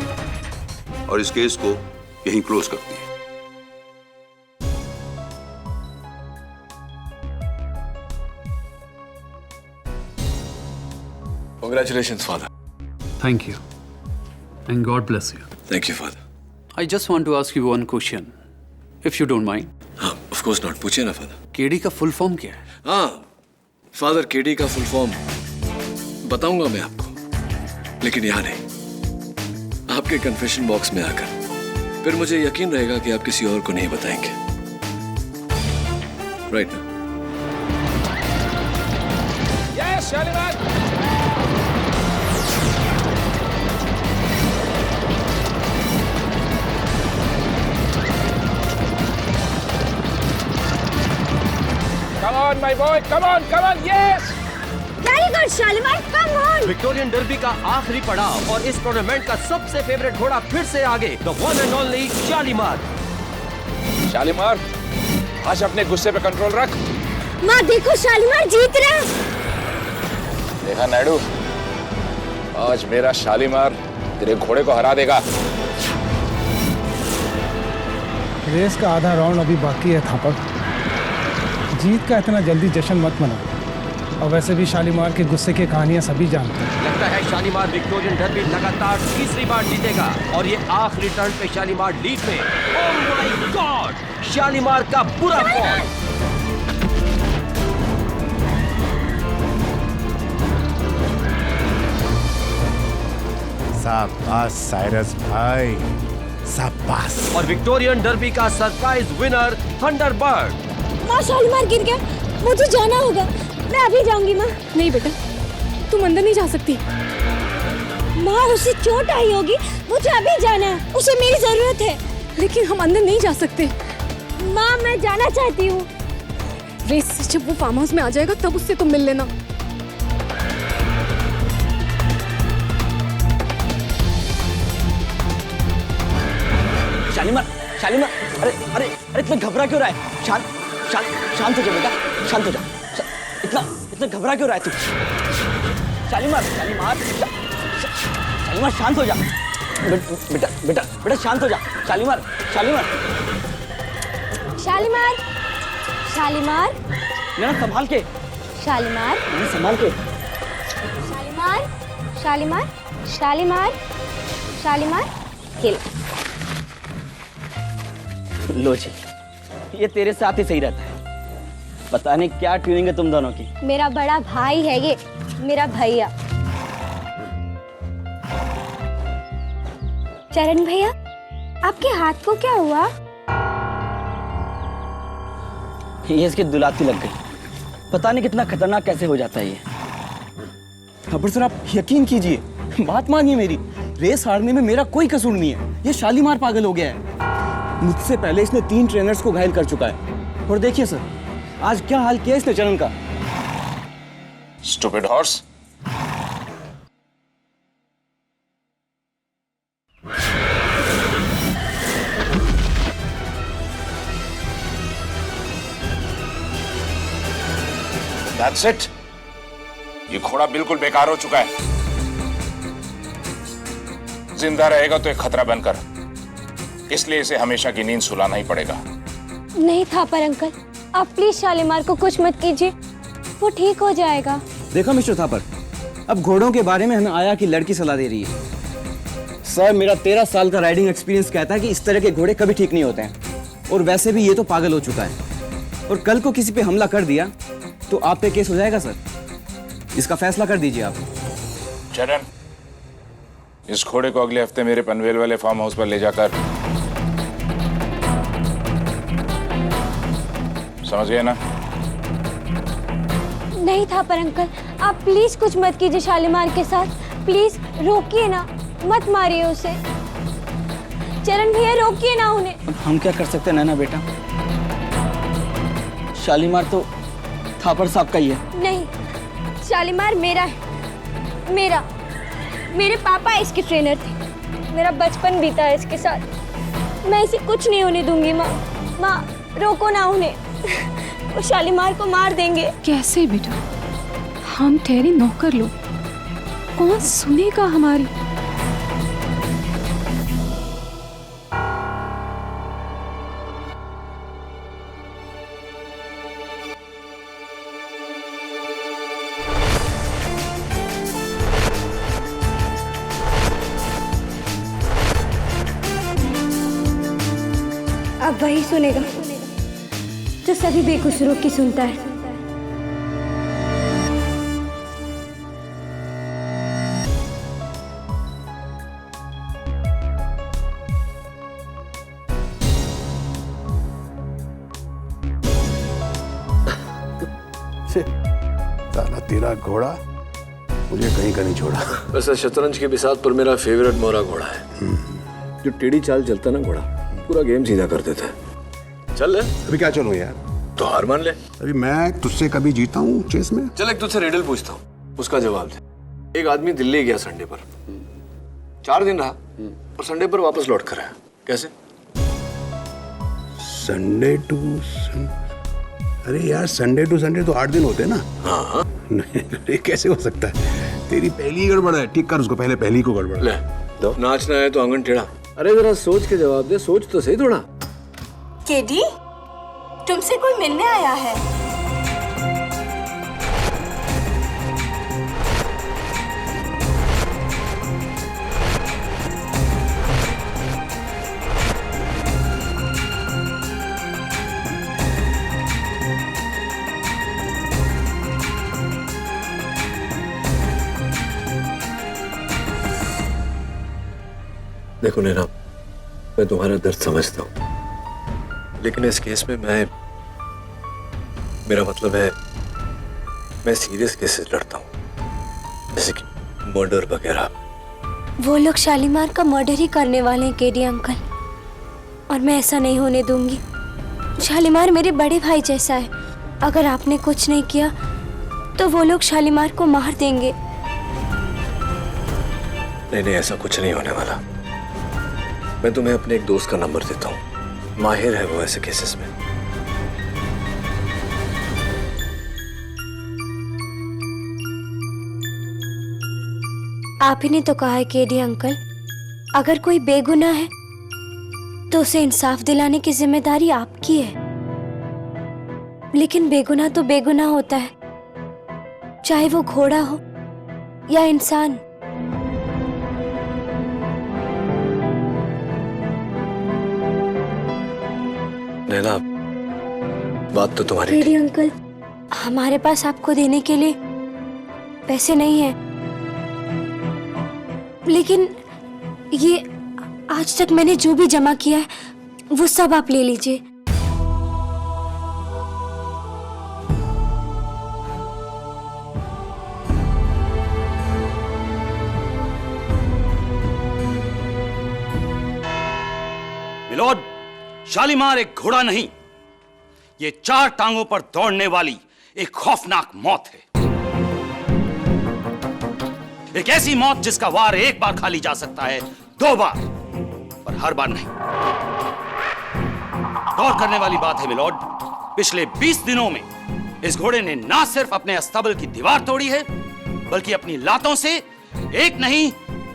और इस केस को यहीं क्लोज करती है। Congratulations, Father. Thank you. And God bless you. Thank you, Father. I just want to ask you one question, if you don't mind. हाँ, of course not. पूछिए ना, Father. केडी का फुल फॉर्म क्या है? हाँ, फादर, केडी का फुल फॉर्म बताऊंगा मैं आपको, लेकिन यहाँ नहीं, आपके कन्फेशन बॉक्स में आकर। फिर मुझे यकीन रहेगा कि आप किसी और को नहीं बताएंगे। राइट ना? Yes, Shalimar. Come on, my boy. Come on, yes. Very good, Shalimar. Come on. Victorian derby का आखिरी पड़ाव और इस टूर्नामेंट का सबसे फेवरेट घोड़ा फिर से आगे, the one and only Shalimar. Shalimar, आज अपने गुस्से पे कंट्रोल रख। माँ देखो, शालीमार जीत रहा है। देखा नायडू, आज मेरा शालीमार तेरे घोड़े को हरा देगा। रेस का आधा राउंड अभी बाकी है थापर। जीत का इतना जल्दी जश्न मत मनाओ। और वैसे भी शालीमार के गुस्से की कहानियां सभी जानते हैं। लगता है शालीमार विक्टोरियन डर्बी लगातार तीसरी बार जीतेगा और ये आखिरी टर्न पे शालीमार लीड में। ओह माय गॉड, शालीमार का बुरा फॉर्म। शाबाश साइरस भाई, शाबाश। और विक्टोरियन डर्बी का सरप्राइज विनर थंडरबर्ड। माँ, शालीमार गिर गया, मुझे जाना होगा। मैं अभी जाऊंगी माँ। नहीं बेटा, तुम अंदर नहीं जा सकती। माँ, उसे चोट आई होगी, मुझे अभी जाना है, उसे मेरी जरूरत है। लेकिन हम अंदर नहीं जा सकते। माँ, मैं जाना चाहती हूँ। रेस से जब वो फार्म हाउस में आ जाएगा तब उससे तुम मिल लेना। शालीमार, शालीमार, अरे अरे अरे इतना घबरा क्यों रहा है? शांत हो जा बेटा, शांत हो जा। इतना घबरा क्यों रहा है तू? शालीमार, शालीमार शांत हो जा। बेटा बेटा बेटा शांत हो जा। शालीमार, शालीमार, ना संभाल के। शालीमार, संभाल के। शालीमार, खेल। लो जी, ये तेरे साथ ही सही रहता है। पता नहीं क्या ट्यूनिंग है तुम दोनों की। मेरा बड़ा भाई है ये, मेरा भैया। चरण भैया, आपके हाथ को क्या हुआ? ये इसकी दुलाती लग गई। पता नहीं कितना खतरनाक कैसे हो जाता है ये। खबर सर, आप यकीन कीजिए, बात मानिए मेरी, रेस हारने में मेरा कोई कसूर नहीं है। ये शालीमार पागल हो गया है। मुझसे पहले इसने 3 ट्रेनर्स को घायल कर चुका है। और देखिए सर, आज क्या हाल किया इसने चरण का। Stupid horse. That's it. ये घोड़ा बिल्कुल बेकार हो चुका है। जिंदा रहेगा तो एक खतरा बनकर, इसलिए इसे हमेशा की नींद सुलाना ही पड़ेगा। नहीं था पर अंकल, आप प्लीज शालीमार को कुछ मत कीजिए, वो ठीक हो जाएगा। देखो मिस्टर थापर, अब घोड़ों के बारे में हमें आया कि लड़की सलाह दे रही है। सर, मेरा 13 साल का राइडिंग एक्सपीरियंस कहता है कि इस तरह के घोड़े कभी ठीक नहीं होते हैं। और वैसे भी ये तो पागल हो चुका है। और कल को किसी पे हमला कर दिया तो आप पे केस हो जाएगा सर। इसका फैसला कर दीजिए आप। चरण, इस घोड़े को अगले हफ्ते मेरे पनवेल वाले फार्म हाउस पर ले जाकर, समझ गए ना? नहीं था पर अंकल, आप प्लीज कुछ मत कीजिए शालीमार के साथ। प्लीज रोकिए ना, मत मारिए उसे। चरण भैया, रोकिए ना उन्हें। हम क्या कर सकते हैं नैना बेटा, शालीमार तो थापर साहब का ही है। नहीं, शालीमार मेरा है, मेरे पापा इसके ट्रेनर थे। मेरा बचपन बीता है इसके साथ। मैं इसे कुछ नहीं होने दूंगी माँ। रोको ना उन्हें, वो शालीमार को मार देंगे। कैसे बेटा, हम ठहरे नौकर लोग, कौन सुनेगा हमारी? अब वही सुनेगा जो सभी बेकसूरों की सुनता है। साला तेरा घोड़ा मुझे कहीं का नहीं छोड़ा। वैसे शतरंज की बिसात पर मेरा फेवरेट मोरा घोड़ा है। जो टेढ़ी चाल चलता ना घोड़ा, पूरा गेम सीधा कर देता है। चल अभी क्या चलूं यार? तो हार मान ले। अभी मैं तुझसे कभी जीता हूँ चेस में? चल एक तुझसे रिडल पूछता हूँ, उसका जवाब दे। एक आदमी दिल्ली गया संडे पर, 4 दिन रहा और संडे पर वापस लौट कर आया। कैसे? संडे टू अरे यार, संडे टू संडे तो 8 दिन होते हैं ना। हाँ। नहीं, कैसे हो सकता है? तेरी पहली ही गड़बड़ है, ठीक कर उसको, पहले पहली को गड़बड़। ले दो। नाचना है तो आंगन टेढ़ा। अरे जरा सोच के जवाब दे, सोच तो सही थोड़ा। केडी, तुमसे कोई मिलने आया है। देखो नैना, मैं तुम्हारा दर्द समझता हूँ, लेकिन इस केस में मेरा मतलब है, मैं सीरियस केसेस लड़ता हूँ, जैसे कि मर्डर वगैरह। वो लोग शालीमार का मर्डर ही करने वाले हैं केडी अंकल, और मैं ऐसा नहीं होने दूंगी। शालीमार मेरे बड़े भाई जैसा है, अगर आपने कुछ नहीं किया तो वो लोग शालीमार को मार देंगे। नहीं, ऐसा कुछ नहीं होने वाला। मैं तुम्हें अपने एक दोस्त का नंबर देता हूँ, माहिर है वो ऐसे केसेस में। आप ही ने तो कहा है केडी अंकल, अगर कोई बेगुनाह है तो उसे इंसाफ दिलाने की जिम्मेदारी आपकी है। लेकिन बेगुनाह तो बेगुनाह होता है, चाहे वो घोड़ा हो या इंसान। नैना, बात तो तुम्हारी केडी अंकल, हमारे पास आपको देने के लिए पैसे नहीं है, लेकिन ये आज तक मैंने जो भी जमा किया है वो सब आप ले लीजिए। मिलोड, शालीमार एक घोड़ा नहीं, ये 4 टांगों पर दौड़ने वाली एक खौफनाक मौत है। एक ऐसी मौत जिसका वार एक बार खा ली जा सकता है, 2 बार, पर हर बार नहीं। गौर करने वाली बात है मिलोड, पिछले 20 दिनों में इस घोड़े ने ना सिर्फ अपने अस्तबल की दीवार तोड़ी है, बल्कि अपनी लातों से 1 नहीं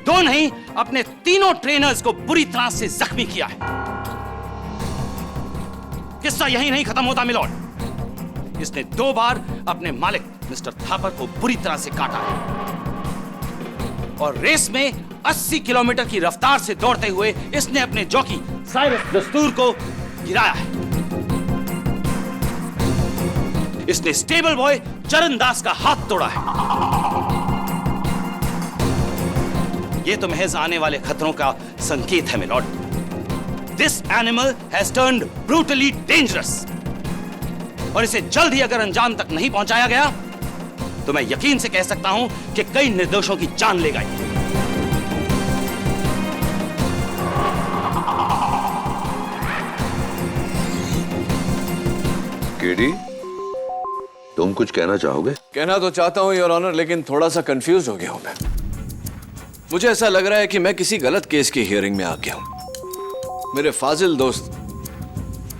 2 नहीं, अपने 3 ट्रेनर्स को बुरी तरह से जख्मी किया है। किस्सा यही नहीं खत्म होता मिलोड, इसने 2 बार अपने मालिक मिस्टर थापर को बुरी तरह से काटा है, और रेस में 80 किलोमीटर की रफ्तार से दौड़ते हुए इसने अपने जॉकी साइरस दस्तूर को गिराया है। इसने स्टेबल बॉय चरण दास का हाथ तोड़ा है। यह तो महज आने वाले खतरों का संकेत है milord. This animal has turned brutally dangerous, और इसे जल्द ही अगर अंजाम तक नहीं पहुंचाया गया तो मैं यकीन से कह सकता हूं कि कई निर्दोषों की जान लेगा। केडी, तुम कुछ कहना चाहोगे? कहना तो चाहता हूं योर ऑनर, लेकिन थोड़ा सा कंफ्यूज हो गया हूं मैं। मुझे ऐसा लग रहा है कि मैं किसी गलत केस की हियरिंग में आ गया हूं। मेरे फाजिल दोस्त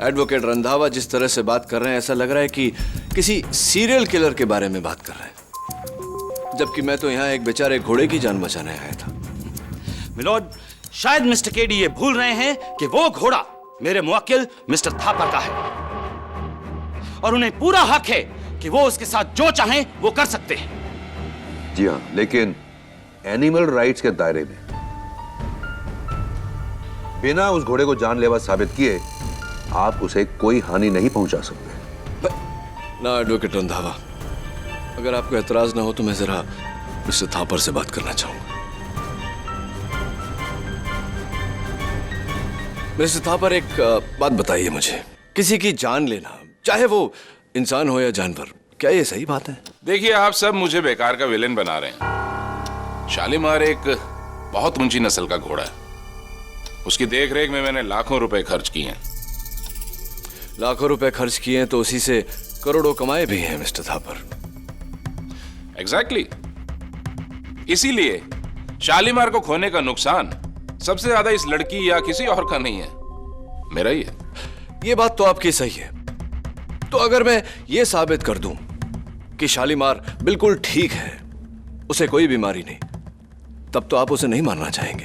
एडवोकेट रंधावा जिस तरह से बात कर रहे हैं ऐसा लग रहा है कि किसी सीरियल किलर के बारे में बात कर रहे हैं, जबकि मैं तो यहाँ एक बेचारे घोड़े की जान बचाने आया था। मिलोड, शायद मिस्टर केडी ये भूल रहे हैं कि वो घोड़ा मेरे मुवक्किल मिस्टर थापर का है और उन्हें पूरा हक है कि वो उसके साथ जो चाहें वो कर सकते हैं। जी हाँ, लेकिन एनिमल राइट्स के दायरे में बिना उस घोड़े को जानलेवा साबित किए आप उसे कोई हानि नहीं पहुंचा सकते। ना एडवोकेट रंधावा, अगर आपको एतराज ना हो तो मैं जरा मिस्टर थापर से बात करना चाहूंगा। मिस्टर थापर, एक बात बताइए मुझे, किसी की जान लेना, चाहे वो इंसान हो या जानवर, क्या ये सही बात है? देखिए, आप सब मुझे बेकार का विलेन बना रहे हैं। शालीमार एक बहुत ऊंची नस्ल का घोड़ा है। उसकी देखरेख में मैंने लाखों रुपए खर्च किए हैं। लाखों रुपए खर्च किए हैं तो उसी से करोड़ों कमाए भी हैं मिस्टर थापर। एग्जैक्टली। इसीलिए शालीमार को खोने का नुकसान सबसे ज्यादा इस लड़की या किसी और का नहीं है, मेरा ही है। ये बात तो आपकी सही है। तो अगर मैं ये साबित कर दूं कि शालीमार बिल्कुल ठीक है, उसे कोई बीमारी नहीं, तब तो आप उसे नहीं मारना चाहेंगे,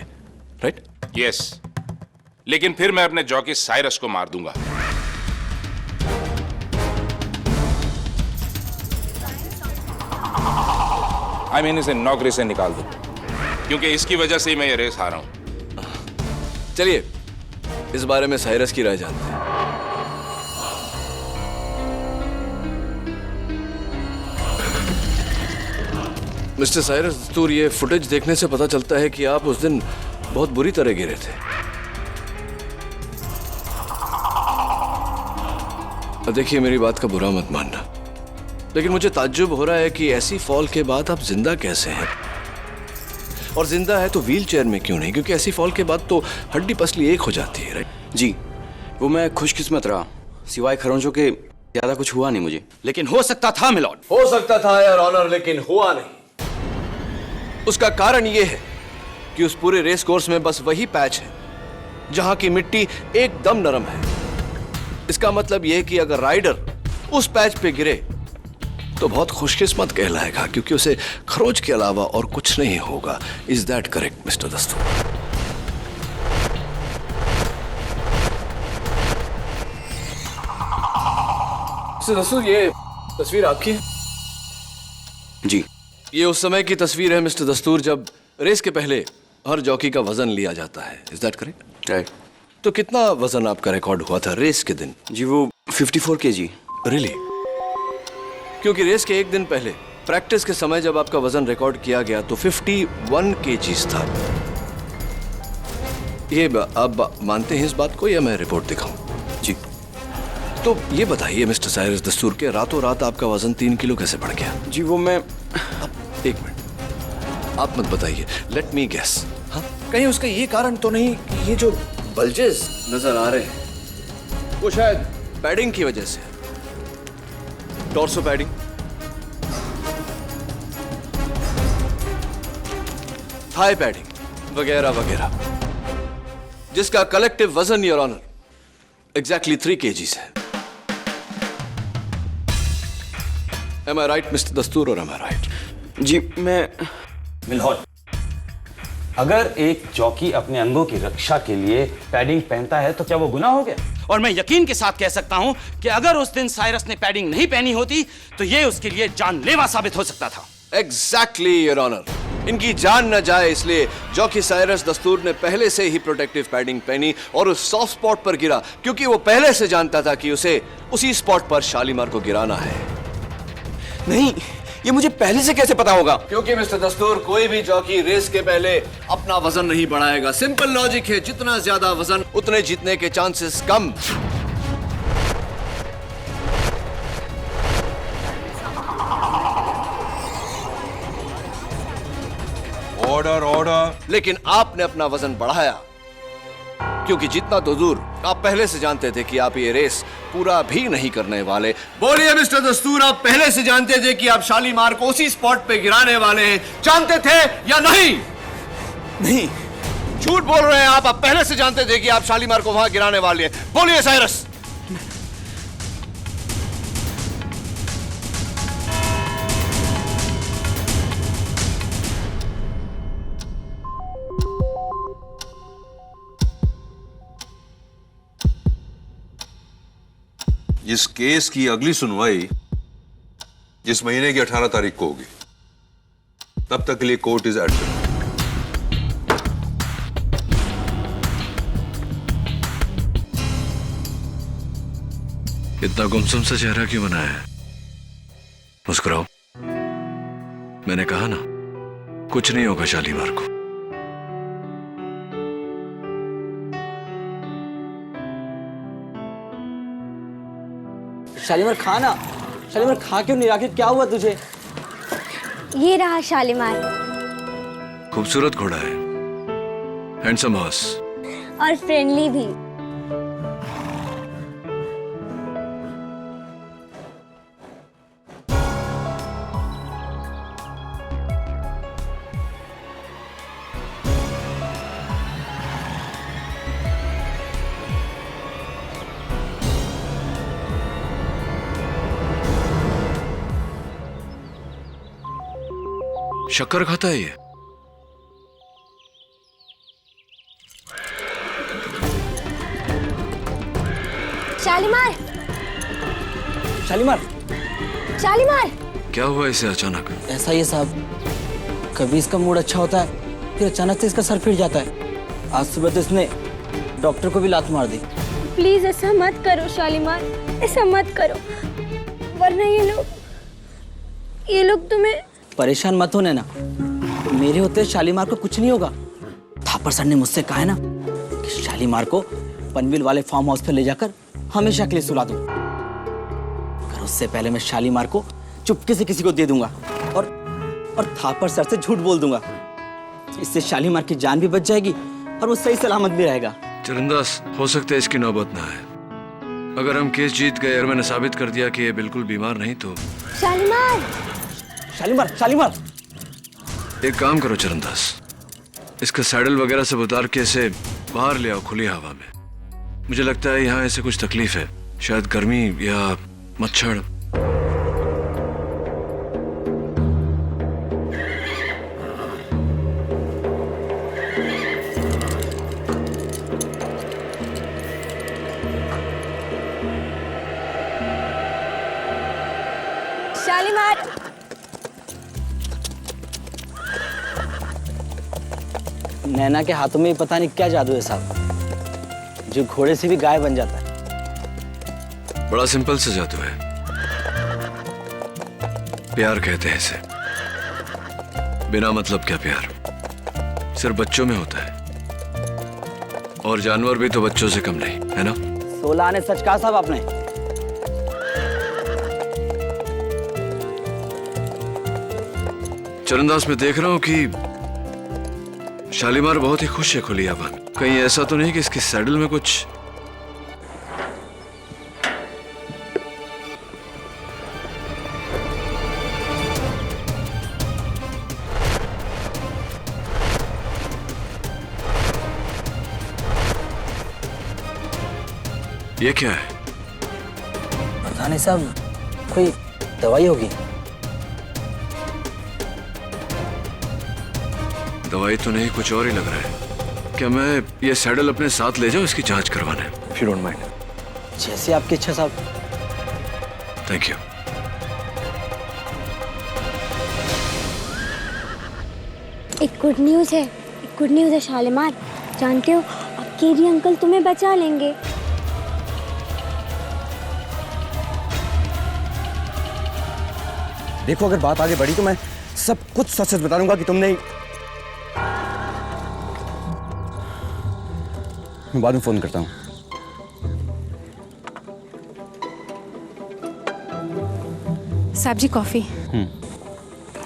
राइट? यस, लेकिन फिर मैं अपने जॉकी साइरस को मार दूंगा। आई मीन इसे नौकरी से निकाल दूं, क्योंकि इसकी वजह से ही मैं ये रेस हारा हूं। चलिए इस बारे में साइरस की राय जानते हैं। मिस्टर साइरस दस्तूर, ये फुटेज देखने से पता चलता है कि आप उस दिन बहुत बुरी तरह गिरे थे। देखिए, मेरी बात का बुरा मत मानना, लेकिन मुझे ताज्जुब हो रहा है कि ऐसी फॉल के बाद आप जिंदा कैसे हैं, और जिंदा है तो व्हील चेयर में क्यों नहीं? क्योंकि ऐसी फॉल के बाद तो हड्डी पसली एक हो जाती है, राइट? जी, वो मैं खुशकिस्मत रहा, सिवाय खरोंचों के ज्यादा कुछ हुआ नहीं मुझे। लेकिन हो सकता था मिलॉर्ड। हो सकता था यार ऑनर, लेकिन हुआ नहीं। उसका कारण यह है कि उस पूरे रेस कोर्स में बस वही पैच है जहां की मिट्टी एकदम नरम है। इसका मतलब यह है कि अगर राइडर उस पैच पे गिरे तो बहुत खुशकिस्मत कहलाएगा, क्योंकि उसे खरोच के अलावा और कुछ नहीं होगा। इज दैट करेक्ट मिस्टर दस्तूर? मिस्टर दस्तूर, ये तस्वीर आपकी है? जी। ये उस समय की तस्वीर है मिस्टर दस्तूर जब रेस के पहले हर जॉकी का वजन लिया जाता है। Is that correct? राइट। तो कितना वजन आपका रिकॉर्ड हुआ था रेस के दिन? जी, वो 54 kg। रियली? क्योंकि रेस के एक दिन पहले प्रैक्टिस के समय जब आपका वजन रिकॉर्ड किया गया तो 51 kg था। ये आप मानते हैं इस बात को या मैं रिपोर्ट दिखाऊं? जी। तो ये बताइए मिस्टर साइरस दस्तूर के रातों रात आपका वजन 3 किलो कैसे बढ़ गया? जी, वो मैं एक मिनट, आप मत बताइए, लेट मी गेस। हाँ, कहीं उसका ये कारण तो नहीं कि ये जो बल्जेस नजर आ रहे हैं वो शायद पैडिंग की वजह से? टॉर्सो पैडिंग, थाई पैडिंग वगैरह वगैरह, जिसका कलेक्टिव वजन योर ऑनर एग्जैक्टली 3 kg है। Am I right, मिस्टर दस्तूर, और am I right? जी, मैं मिलॉर्ड, अगर एक जॉकी अपने अंगों की रक्षा के लिए पैडिंग पहनता है तो क्या वो गुनाह हो गया? और मैं यकीन के साथ कह सकता हूं कि अगर उस दिन साइरस ने पैडिंग नहीं पहनी होती तो ये उसके लिए जानलेवा साबित हो सकता था। Exactly your honour. इनकी जान न जाए इसलिए जॉकी साइरस दस्तूर ने पहले से ही प्रोटेक्टिव पैडिंग पहनी और उस सॉफ्ट स्पॉट पर गिरा, क्योंकि वो पहले से जानता था कि उसे उसी स्पॉट पर शालीमार को गिराना है। नहीं, ये मुझे पहले से कैसे पता होगा? क्योंकि मिस्टर दस्तूर, कोई भी जॉकी रेस के पहले अपना वजन नहीं बढ़ाएगा। सिंपल लॉजिक है, जितना ज्यादा वजन उतने जीतने के चांसेस कम। Order order. लेकिन आपने अपना वजन बढ़ाया, क्योंकि जितना तो दूर आप पहले से जानते थे कि आप ये रेस पूरा भी नहीं करने वाले। बोलिए मिस्टर दस्तूर, आप पहले से जानते थे कि आप शालीमार को उसी स्पॉट पे गिराने वाले हैं, जानते थे या नहीं? नहीं, झूठ बोल रहे हैं आप पहले से जानते थे कि आप शालीमार को वहां गिराने वाले हैं। बोलिए साइरस। इस केस की अगली सुनवाई इस महीने की 18 तारीख को होगी। तब तक के लिए कोर्ट इज एडजर्न। इतना गुमसुम सा चेहरा क्यों बनाया है? मुस्कुराओ। मैंने कहा ना, कुछ नहीं होगा शालीमार को। शालीमार खा ना। शालीमार खा क्यों नहीं? आखिर क्या हुआ तुझे? ये रहा शालीमार। खूबसूरत घोड़ा है, हैंडसम हॉर्स। और फ्रेंडली भी। शक्कर खाता है ये? शालीमार, शालीमार, शालीमार। क्या हुआ इसे अचानक? ऐसा ही है साहब, कभी इसका मूड अच्छा होता है, फिर अचानक से इसका सर फिर जाता है। आज सुबह तो इसने डॉक्टर को भी लात मार दी। प्लीज ऐसा मत करो शालीमार, ऐसा मत करो, वरना ये लोग तुम्हें। परेशान मत होने ना, मेरे होते शालीमार को कुछ नहीं होगा। थापर सर ने मुझसे कहा है ना कि शालीमार को पनवेल वाले फार्म हाउस पे ले जाकर हमेशा के लिए सुला दूं। पर उससे पहले मैं शालीमार को चुपके से किसी को दे दूंगा और थापर सर से झूठ बोल दूंगा। इससे शालीमार की जान भी बच जाएगी और वो सही सलामत भी रहेगा। चरणदास, हो सकता है इसकी नौबत ना आए। अगर हम केस जीत गए और मैंने साबित कर दिया कि ये बिल्कुल बीमार नहीं तो। शालीमार, शालीमार, शालीमार। एक काम करो चरणदास, इसका सैडल वगैरह सब उतार के इसे बाहर ले आओ खुली हवा में। मुझे लगता है यहाँ ऐसे कुछ तकलीफ है, शायद गर्मी या मच्छर। शालीमार। नैना के हाथों में पता नहीं क्या जादू है साहब, जो घोड़े से भी गाय बन जाता है। बड़ा सिंपल सा जादू है, प्यार कहते हैं इसे। बिना मतलब क्या प्यार, सिर्फ बच्चों में होता है, और जानवर भी तो बच्चों से कम नहीं है ना। 16 आने सच कहा साहब आपने। चरणदास, मैं देख रहा हूं कि शालीमार बहुत ही खुश है खुली हवा में। कहीं ऐसा तो नहीं कि इसकी सैडल में कुछ। ये क्या है? पता नहीं साहब, कोई दवाई होगी। दवाई तो नहीं, कुछ और ही लग रहा है। क्या मैं ये सैडल अपने साथ ले जाऊं इसकी जांच करवाने? If you don't mind. जैसे आपकी इच्छा साहब। Thank you. एक गुड न्यूज़ है शालीमार। जानते हो, अब केरी अंकल तुम्हें बचा लेंगे। देखो, अगर बात आगे बढ़ी तो मैं सब कुछ सच सच बता दूंगा कि तुमने। मैं बाद में फोन करता हूँ। साहब जी कॉफी।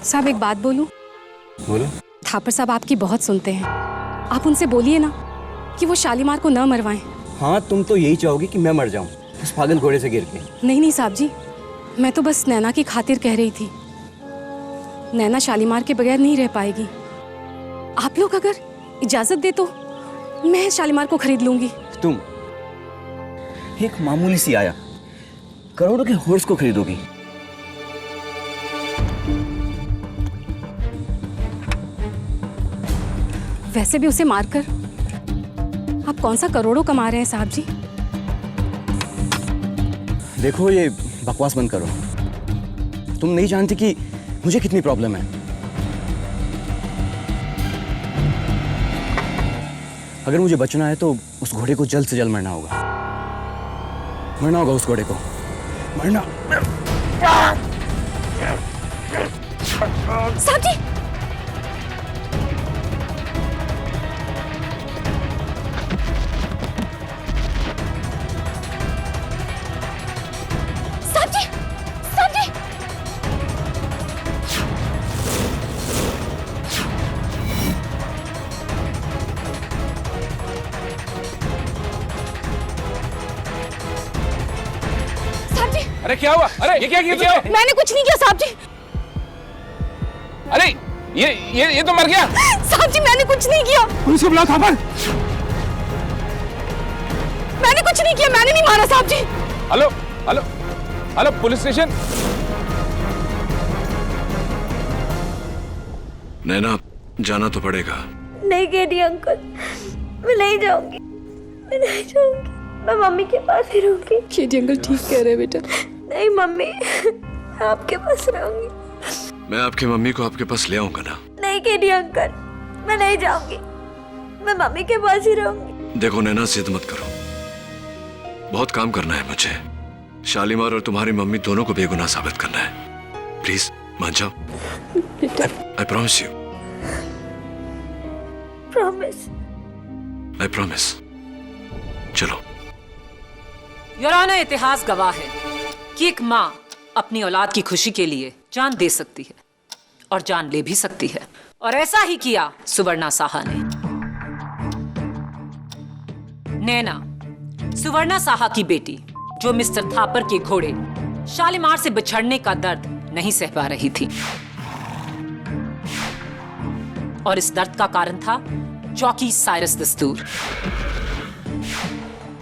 साहब एक बात बोलूं? बोलो। थापर साहब आपकी बहुत सुनते हैं, आप उनसे बोलिए ना कि वो शालीमार को न मरवाएं। हाँ, तुम तो यही चाहोगी कि मैं मर जाऊं उस पागल घोड़े से गिर के। नहीं साहब जी, मैं तो बस नैना की खातिर कह रही थी। नैना शालीमार के बगैर नहीं रह पाएगी। आप लोग अगर इजाजत दे तो मैं शालीमार को खरीद लूंगी। तुम एक मामूली सी आया करोड़ों के हॉर्स को खरीदोगी? वैसे भी उसे मारकर आप कौन सा करोड़ों कमा रहे हैं साहब जी? देखो ये बकवास बंद करो। तुम नहीं जानती कि मुझे कितनी प्रॉब्लम है। अगर मुझे बचना है तो उस घोड़े को जल्द से जल्द मरना होगा। मरना होगा उस घोड़े को, मरना। साहब जी, साहब जी, साहब जी। साहब जी, अरे क्या हुआ? अरे ये क्या किया? मैंने कुछ नहीं किया साहब जी। अरे ये तो मर गया। साहब जी मैंने कुछ नहीं किया। पुलिस को बुलाओ थापर। मैंने कुछ नहीं किया, मैंने नहीं मारा साहब जी। Hello hello hello, police station. Naina, जाना तो पड़ेगा। नहीं केडी अंकल, मैं नहीं जाऊंगी, मैं नहीं जाऊंगी। मैं मम्मी के पास ही रहूंगी। केडी अंकल ठीक कह रहे हैं बेटा। नहीं मम्मी, मैं आपके पास रहूंगी। मैं आपकी मम्मी को आपके पास ले आऊंगा ना। नहीं केडी अंकल, मैं नहीं जाऊंगी, मैं मम्मी के पास ही रहूंगी। देखो नैना, जिद मत करो, बहुत काम करना है मुझे। शालीमार और तुम्हारी मम्मी दोनों को बेगुनाह साबित करना है। प्लीज मान जाओ। I promise you. Promise. I promise. चलो। योर ऑनर, इतिहास गवाह है कि एक माँ अपनी औलाद की खुशी के लिए जान दे सकती है और जान ले भी सकती है, और ऐसा ही किया सुवर्णा साहा ने। नैना, सुवर्णा साहा की बेटी, जो मिस्टर थापर के घोड़े शालीमार से बिछड़ने का दर्द नहीं सह पा रही थी, और इस दर्द का कारण था जॉकी साइरस दस्तूर,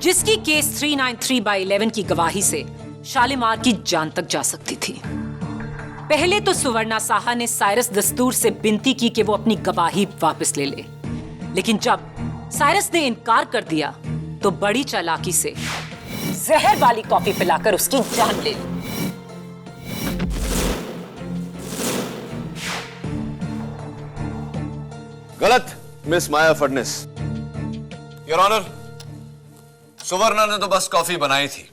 जिसकी केस 393/11 की गवाही से शालीमार की जान तक जा सकती थी। पहले तो सुवर्णा साहा ने साइरस दस्तूर से विनती की कि वो अपनी गवाही वापस ले ले, लेकिन जब साइरस ने इनकार कर दिया तो बड़ी चालाकी से जहर वाली कॉफी पिलाकर उसकी जान ले ली। गलत, miss Maya Phadnis. Your honour, सुवर्णा ने तो बस कॉफी बनाई थी,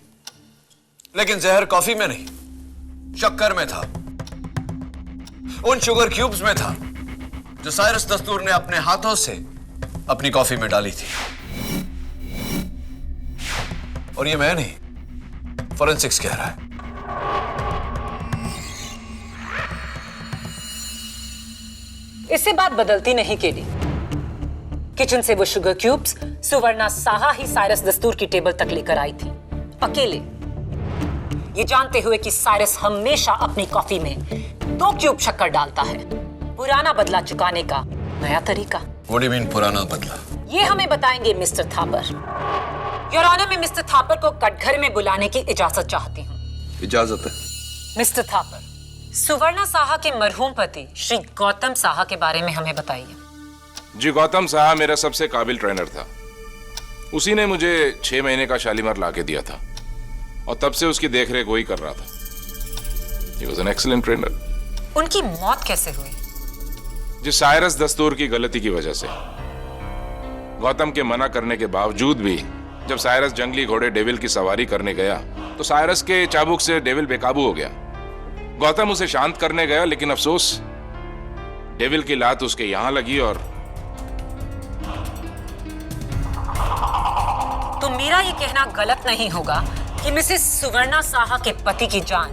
लेकिन जहर कॉफी में नहीं, शक्कर में था, उन शुगर क्यूब्स में था जो साइरस दस्तूर ने अपने हाथों से अपनी कॉफी में डाली थी। और ये मैं नहीं, फोरेंसिक्स कह रहा है। इससे बात बदलती नहीं केडी। किचन से वो शुगर क्यूब्स सुवर्णा साहा ही साइरस दस्तूर की टेबल तक लेकर आई थी, अकेले, ये जानते हुए कि साइरस हमेशा अपनी कॉफी में 2 क्यूब शक्कर डालता है। पुराना बदला चुकाने का नया तरीका। What do you mean, पुराना बदला? ये हमें बताएंगे मिस्टर थापर। योर ऑनर, मैं मिस्टर थापर को कटघरे में बुलाने की इजाजत चाहती हूँ। इजाजत है। मिस्टर थापर, सुवर्णा साहा के मरहूम पति श्री गौतम साहा के बारे में हमें बताइए। जी, गौतम साहा मेरा सबसे काबिल ट्रेनर था। उसी ने मुझे 6 महीने का शालीमार लाके दिया था, और तब से उसकी देखरेख वही कर रहा था। He was an excellent trainer. उनकी मौत कैसे हुई? जिस साइरस दस्तूर की गलती की वजह से। गौतम के मना करने के बावजूद भी जब साइरस जंगली घोड़े डेविल की सवारी करने गया तो साइरस के चाबुक से डेविल बेकाबू हो गया। गौतम उसे शांत करने गया, लेकिन अफसोस डेविल की लात उसके यहां लगी। और तो मेरा ये कहना गलत नहीं होगा कि मिसेस सुवर्णा साहा के पति की जान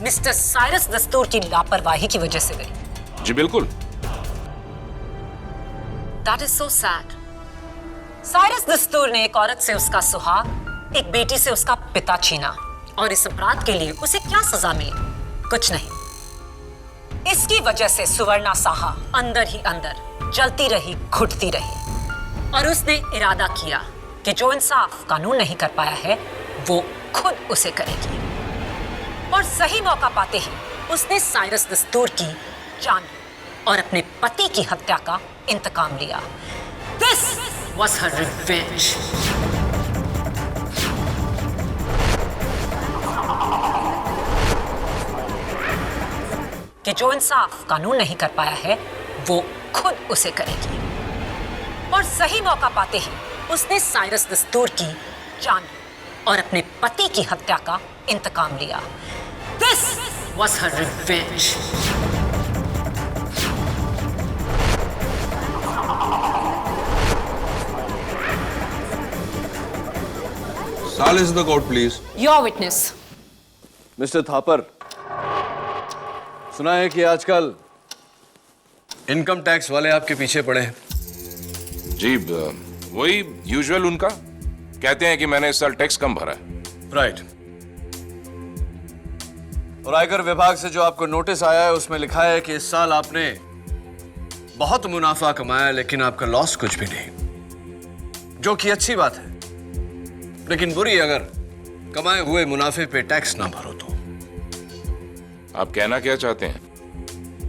मिस्टर साइरस दस्तूर की लापरवाही की वजह से गई। जी बिल्कुल। That is so sad. Cyrus दस्तूर ने एक औरत से उसका सुहाग, एक बेटी से उसका पिता छीना, और इस अपराध के लिए उसे क्या सजा मिली? कुछ नहीं। इसकी वजह से सुवर्णा साहा अंदर ही अंदर जलती रही, घुटती रही, और उसने इरादा किया कि जो इंसाफ कानून नहीं कर पाया है वो खुद उसे करेगी। और सही मौका पाते ही उसने साइरस दस्तूर की जान और अपने पति की हत्या का इंतकाम लिया। This was her revenge. कि जो इंसाफ कानून नहीं कर पाया है वो खुद उसे करेगी। और सही मौका पाते ही उसने साइरस दस्तूर की जान और अपने पति की हत्या का इंतकाम लिया। This was her revenge. Silence in the court, please. Your witness. Mister Thapar, सुना है कि आजकल इनकम टैक्स वाले आपके पीछे पड़े हैं। जी वही यूजुअल उनका, कहते हैं कि मैंने इस साल टैक्स कम भरा है। राइट। और आयकर विभाग से जो आपको नोटिस आया है उसमें लिखा है कि इस साल आपने बहुत मुनाफा कमाया लेकिन आपका लॉस कुछ भी नहीं, जो कि अच्छी बात है, लेकिन बुरी अगर कमाए हुए मुनाफे पे टैक्स ना भरो तो। आप कहना क्या चाहते हैं?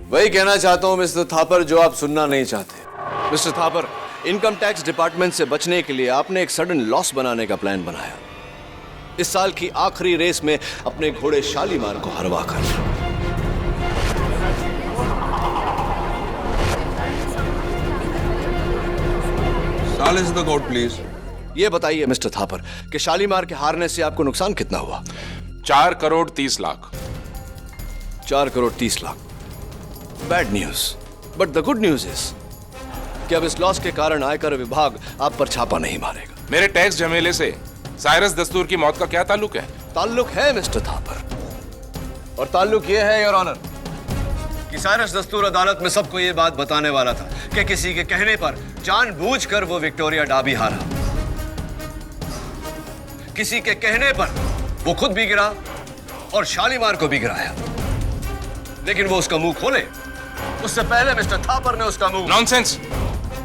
वही कहना चाहता हूं मिस्टर थापर जो आप सुनना नहीं चाहते। Mister Thapar, income tax department से बचने के लिए आपने एक सडन लॉस बनाने का प्लान बनाया, इस साल की आखिरी रेस में अपने घोड़े शालीमार को हरवा कर। Silence in the court, please. ये बताइए मिस्टर थापर कि शालीमार के हारने से आपको नुकसान कितना हुआ? 4 crore 30 lakh. 4 crore 30 lakh. Bad news, but the good news is कि अब इस लॉस के कारण आयकर विभाग आप पर छापा नहीं मारेगा। मेरे टैक्स झमेले से साइरस दस्तूर की मौत का क्या ताल्लुक है? ताल्लुक है मिस्टर थापर, और ताल्लुक यह है योर ऑनर कि साइरस दस्तूर अदालत में सबको यह बात बताने वाला था कि किसी के कहने पर जानबूझकर वो विक्टोरिया डाबी हारा। किसी के कहने पर वो खुद भी गिरा और शालीमार को भी गिराया, लेकिन वो उसका मुंह खोले उससे पहले मिस्टर थापर ने उसका मुंह। नॉनसेंस,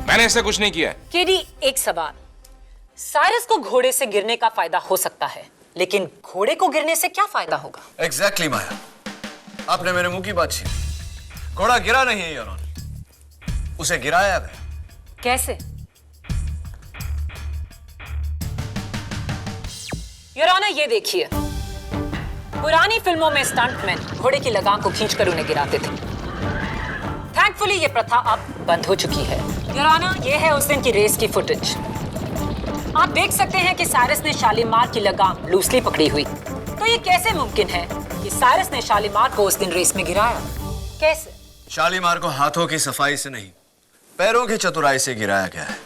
मैंने ऐसा कुछ नहीं किया है। केडी, एक सवाल। साइरस को घोड़े से गिरने का फायदा हो सकता है, लेकिन घोड़े को गिरने से क्या फायदा होगा? एग्जैक्टली माया, आपने मेरे मुंह की बात छीनी। घोड़ा गिरा नहीं है योर ऑनर, उसे गिराया गया। कैसे? योर ऑनर, ये देखिए, पुरानी फिल्मों में स्टंटमैन घोड़े की लगाम को खींचकर उन्हें गिराते थे। थैंकफुली ये प्रथा अब बंद हो चुकी है। योर ऑनर, ये है उस दिन की रेस की फुटेज। आप देख सकते हैं कि साइरस ने शालीमार की लगाम लूसली पकड़ी हुई। तो ये कैसे मुमकिन है कि साइरस ने शालीमार को उस दिन रेस में गिराया? कैसे? शालीमार को हाथों की सफाई से नहीं, पैरों की चतुराई से गिराया गया है।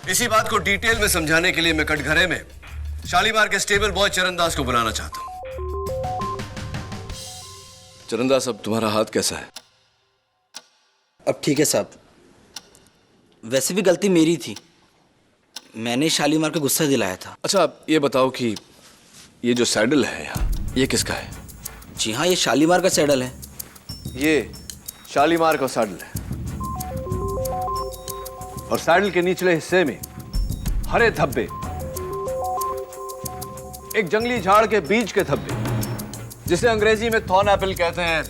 इसी बात को डिटेल में समझाने के लिए मैं कटघरे में शालीमार के स्टेबल बॉय चरणदास को बुलाना चाहता हूं। चरणदास, अब तुम्हारा हाथ कैसा है? अब ठीक है साहब। वैसे भी गलती मेरी थी, मैंने शालीमार को गुस्सा दिलाया था। अच्छा, ये बताओ कि ये जो सैडल है यहाँ, ये किसका है? जी हाँ, ये शालीमार का सैडल है। ये शालीमार का सैडल है, और सैडल के निचले हिस्से में हरे धब्बे, एक जंगली झाड़ के बीज के धब्बे, जिसे अंग्रेजी में थॉर्न एपल कहते हैं,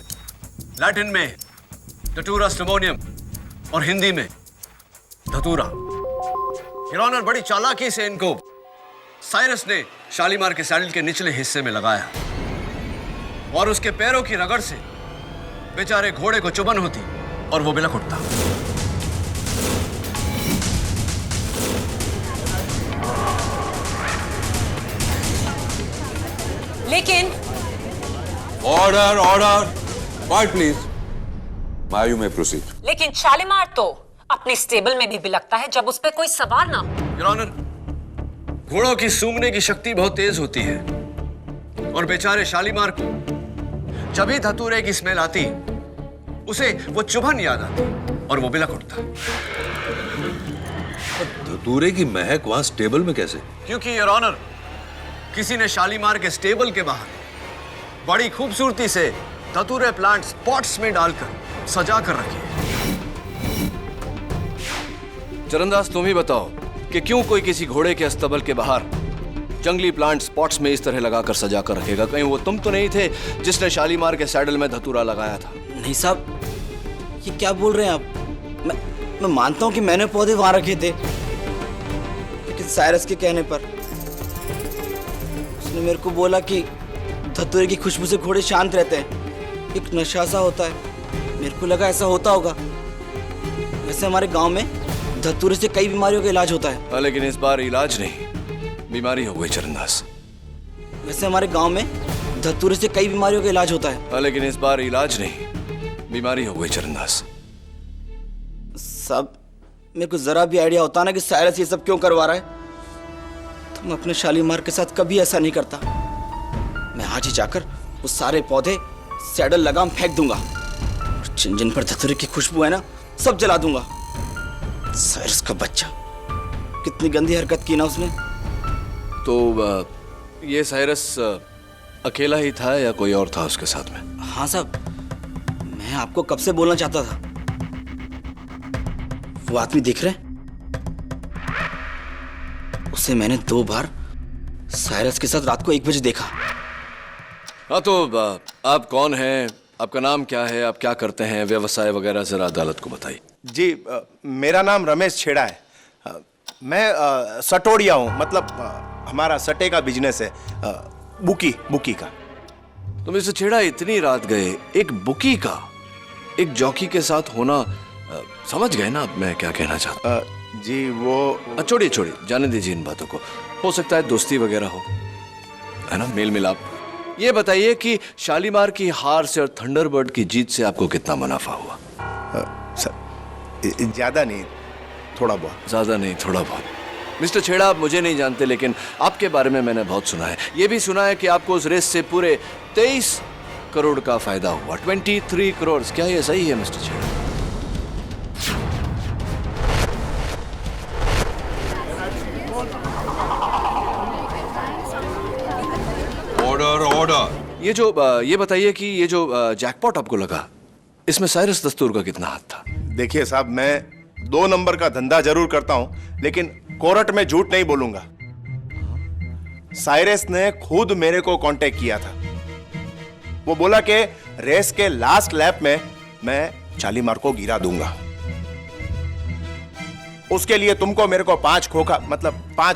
लैटिन में डटूरा स्टिमोनियम और हिंदी में धतूरा। योर ऑनर, बड़ी चालाकी से इनको साइरस ने शालीमार के सैडल के निचले हिस्से में लगाया, और उसके पैरों की रगड़ से बेचारे घोड़े को चुभन होती और वो बिलख उठता। लेकिन ऑर्डर, ऑर्डर, क्वाइट प्लीज। मायू में प्रोसीड। लेकिन शालीमार तो अपने स्टेबल में भी बिलखता है जब उस पर कोई सवार ना हो। योर ऑनर, घोड़ों की सूंघने की शक्ति बहुत तेज होती है, और बेचारे शालीमार को जब ही धतूरे की स्मेल आती उसे वो चुभन याद आती और वो बिलख उठता। धतूरे की महक वहां स्टेबल में कैसे? क्योंकि योर ऑनर, किसी ने शालीमार के स्टेबल के बाहर बड़ी खूबसूरती से धतूरे प्लांट्स पॉट्स में डालकर सजा कर रखे। चरणदास, तुम ही बताओ कि क्यों कोई किसी घोड़े के अस्तबल के बाहर जंगली प्लांट्स पॉट्स में इस तरह लगाकर सजा कर रखेगा? कहीं वो तुम तो नहीं थे जिसने शालीमार के सैडल में धतूरा लगाया था? नहीं साहब, ये क्या बोल रहे हैं आप? मैं मानता हूं कि मैंने पौधे वहां रखे थे, लेकिन साइरस के कहने पर उसने मेरे को बोला कि धतूरे की खुशबू से घोड़े शांत रहते हैं, एक नशा सा होता है, मेरे को लगा ऐसा होता होगा। वैसे हमारे गांव में धतूरे से कई बीमारियों का इलाज होता है। लेकिन इस बार इलाज नहीं, बीमारी हो गई चरणदास। वैसे हमारे गांव में धतूरे से कई बीमारियों का इलाज होता है। लेकिन इस बार इलाज नहीं, बीमारी हो गई चरणदास। साहब, मेरे को जरा भी आइडिया होता ना कि साइरस ये सब क्यों करवा रहा है, तो मैं अपने शालीमार के साथ कभी ऐसा नहीं करता। मैं आज ही जाकर वो सारे पौधे सैडल लगाम फेंक दूंगा और जिन जिन पर धतूरे की खुशबू है ना, सब जला दूंगा। साइरस का बच्चा, कितनी गंदी हरकत की ना उसने। तो ये साइरस अकेला ही था या कोई और था उसके साथ में? हाँ साहब, मैं आपको कब से बोलना चाहता था। वो आदमी दिख रहे, उसे मैंने 2 बार साइरस के साथ रात को 1 बजे देखा। हाँ, तो आप कौन हैं, आपका नाम क्या है, आप क्या करते हैं, व्यवसाय वगैरह जरा अदालत को बताइए। जी, मेरा नाम रमेश छेड़ा है। मैं सटोड़िया हूँ, मतलब हमारा सटे का बिजनेस है, बुकी का। तो मिस्टर छेड़ा, इतनी रात गए एक बुकी का एक जॉकी के साथ होना, समझ गए ना आप मैं क्या कहना चाहता। जी वो छोड़िए, जाने दीजिए इन बातों को। हो सकता है दोस्ती वगैरह हो, है ना, मेल मिलाप। ये बताइए कि शालीमार की हार से और थंडरबर्ड की जीत से आपको कितना मुनाफा हुआ? ज्यादा नहीं, थोड़ा बहुत। ज्यादा नहीं, थोड़ा बहुत। मिस्टर छेड़ा, आप मुझे नहीं जानते, लेकिन आपके बारे में मैंने बहुत सुना है। ये भी सुना है कि आपको उस रेस से पूरे 23 करोड़ का फायदा हुआ। 23 करोड़, क्या ये सही है मिस्टर छेड़ा? ऑर्डर। ये बताइए कि ये जो जैकपॉट आपको लगा, इसमें साइरस दस्तूर का कितना हाथ था? देखिए साहब, मैं 2 नंबर का धंधा जरूर करता हूं, लेकिन कोर्ट में झूठ नहीं बोलूंगा। साइरस ने खुद मेरे को कांटेक्ट किया था। वो बोला कि रेस के लास्ट लैप में मैं शालीमार को गिरा दूंगा। उसके लिए तुमको मेरे को 5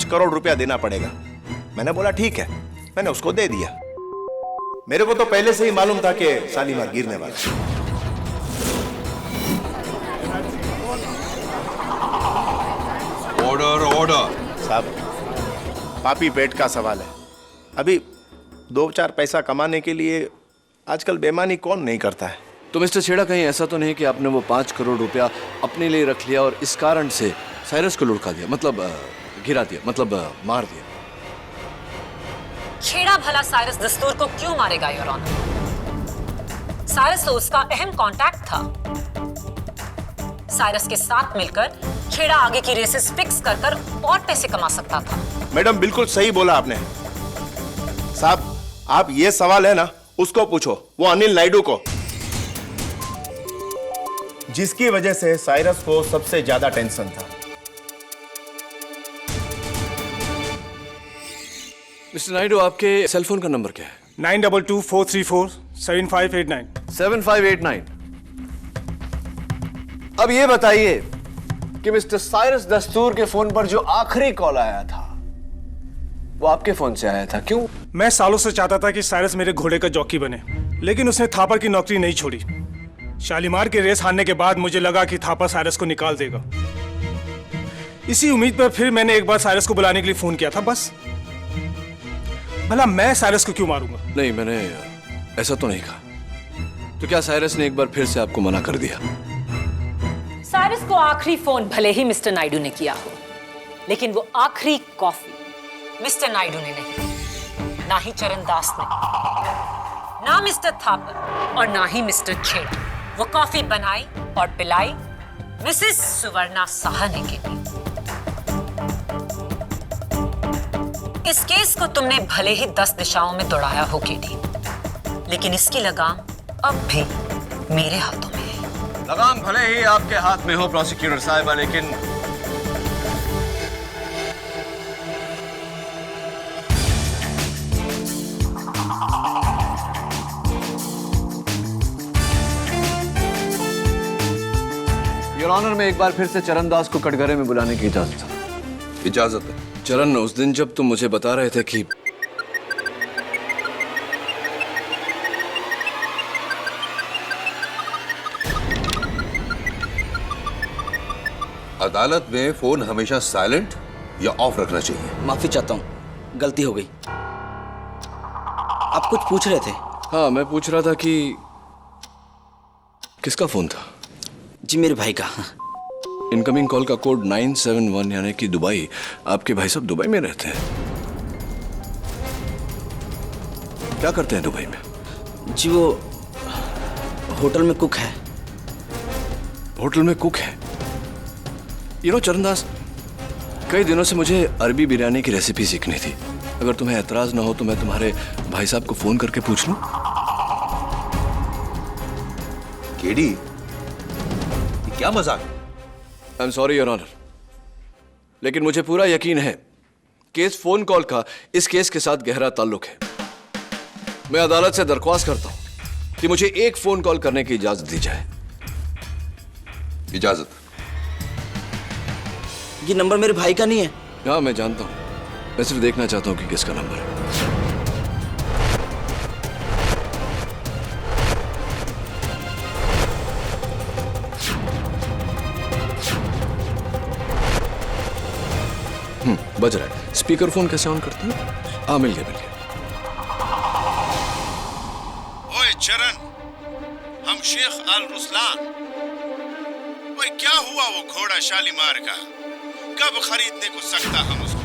करोड़ रुपया देना पड़ेगा। मैंने बोला ठीक है, मैंने उसको दे दिया। मेरे को तो पहले से ही मालूम था कि शालीमार गिरने वाला। ऑर्डर। साहब, पापी पेट का सवाल है। अभी 2-4 पैसा कमाने के लिए आजकल बेईमानी कौन नहीं करता है। तो मिस्टर छेड़ा, कहीं ऐसा तो नहीं कि आपने वो 5 करोड़ रुपया अपने लिए रख लिया और इस कारण से साइरस को लुढ़का दिया, मतलब गिरा दिया, मतलब मार दिया? छेड़ा भला साइरस दस्तूर को क्यों मारेगा योर ऑनर? साइरस तो उसका अहम कांटेक्ट था। साइरस के साथ मिलकर छेड़ा आगे की रेसेस फिक्स कर और पैसे कमा सकता था। मैडम, बिल्कुल सही बोला आपने। साहब, आप ये सवाल है ना, उसको पूछो, वो अनिल नायडू को, जिसकी वजह से साइरस को सबसे ज्यादा टेंशन था। मिस्टर नायडू, आपके सेल फोन का नंबर क्या है? 9224347589। 7589। अब ये बताइए कि मिस्टर साइरस दस्तूर के फोन पर जो आखिरी कॉल आया था, वो आपके फोन से आया था, क्यों? मैं सालों से चाहता था कि साइरस मेरे घोड़े का जॉकी बने, लेकिन उसने थापर की नौकरी नहीं छोड़ी। शालीमार की रेस हारने के बाद मुझे लगा कि थापर साइरस को निकाल देगा। इसी उम्मीद पर फिर मैंने एक बार साइरस को बुलाने के लिए फोन किया था, बस। भला मैं साइरस को क्यों मारूंगा? नहीं, मैंने ऐसा तो नहीं कहा। तो क्या साइरस ने एक बार फिर से आपको मना कर दिया? साइरस को आखिरी फोन भले ही मिस्टर नायडू ने किया हो, लेकिन वो आखिरी कॉफी मिस्टर नायडू ने नहीं, ना ही चरणदास ने, ना मिस्टर थापर और ना ही मिस्टर छेड़ा। वो कॉफी बनाई और पिलाई मिसेस सुवर्णा साहनी के लिए। इस केस को तुमने भले ही 10 दिशाओं में दौड़ाया हो केडी, लेकिन इसकी लगाम अब भी मेरे हाथों में है। लगाम भले ही आपके हाथ में हो प्रोसिक्यूटर साहिबा, लेकिन योर ऑनर में एक बार फिर से चरणदास को कटघरे में बुलाने की इजाजत है। इजाजत है। चरण, उस दिन जब तुम मुझे बता रहे थे कि अदालत में फोन हमेशा साइलेंट या ऑफ रखना चाहिए। माफी चाहता हूँ, गलती हो गई। आप कुछ पूछ रहे थे? हाँ, मैं पूछ रहा था कि किसका फोन था? जी मेरे भाई का। इनकमिंग कॉल का कोड 971 यानी कि दुबई। आपके भाई साहब दुबई में रहते हैं? क्या करते हैं दुबई में? जी वो होटल में कुक है। होटल में कुक है? चरणदास, कई दिनों से मुझे अरबी बिरयानी की रेसिपी सीखनी थी। अगर तुम्हें एतराज ना हो तो मैं तुम्हारे भाई साहब को फोन करके पूछ लूं? केडी, क्या मजाक? I am sorry your honour, लेकिन मुझे पूरा यकीन है कि इस फोन कॉल का इस केस के साथ गहरा ताल्लुक है। मैं अदालत से दरख्वास्त करता हूं कि मुझे एक फोन कॉल करने की इजाजत दी जाए। इजाजत? ये नंबर मेरे भाई का नहीं है। हाँ, मैं जानता हूं, मैं सिर्फ देखना चाहता हूं कि किसका नंबर है। बज रहा है। स्पीकर फोन कैसे ऑन करते हैं? हाँ, मिल गया। ओए चरण, हम शेख अल रुसलान। ओए क्या हुआ वो घोड़ा शालीमार का? कब खरीदने को सकता हम उसको?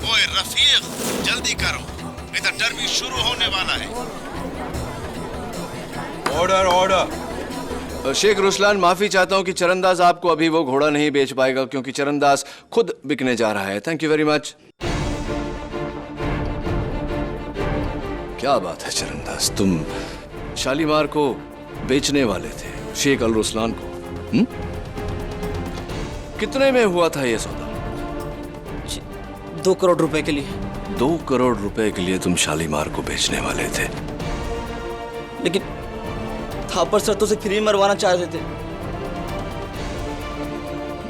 ओए रफीक, जल्दी करो, इधर डर्बी शुरू होने वाला है। Order order. शेख रुसलान, माफी चाहता हूं कि चरणदास आपको अभी वो घोड़ा नहीं बेच पाएगा क्योंकि चरणदास खुद बिकने जा रहा है। Thank you very much. क्या बात है चरणदास, तुम शालीमार को बेचने वाले थे शेख अल रुसलान को? कितने में हुआ था ये सौदा? 2 करोड़ रुपए के लिए। 2 करोड़ रुपए के लिए तुम शालीमार को बेचने वाले थे? लेकिन थापर सर तो उसे फ्री मरवाना चाहते थे।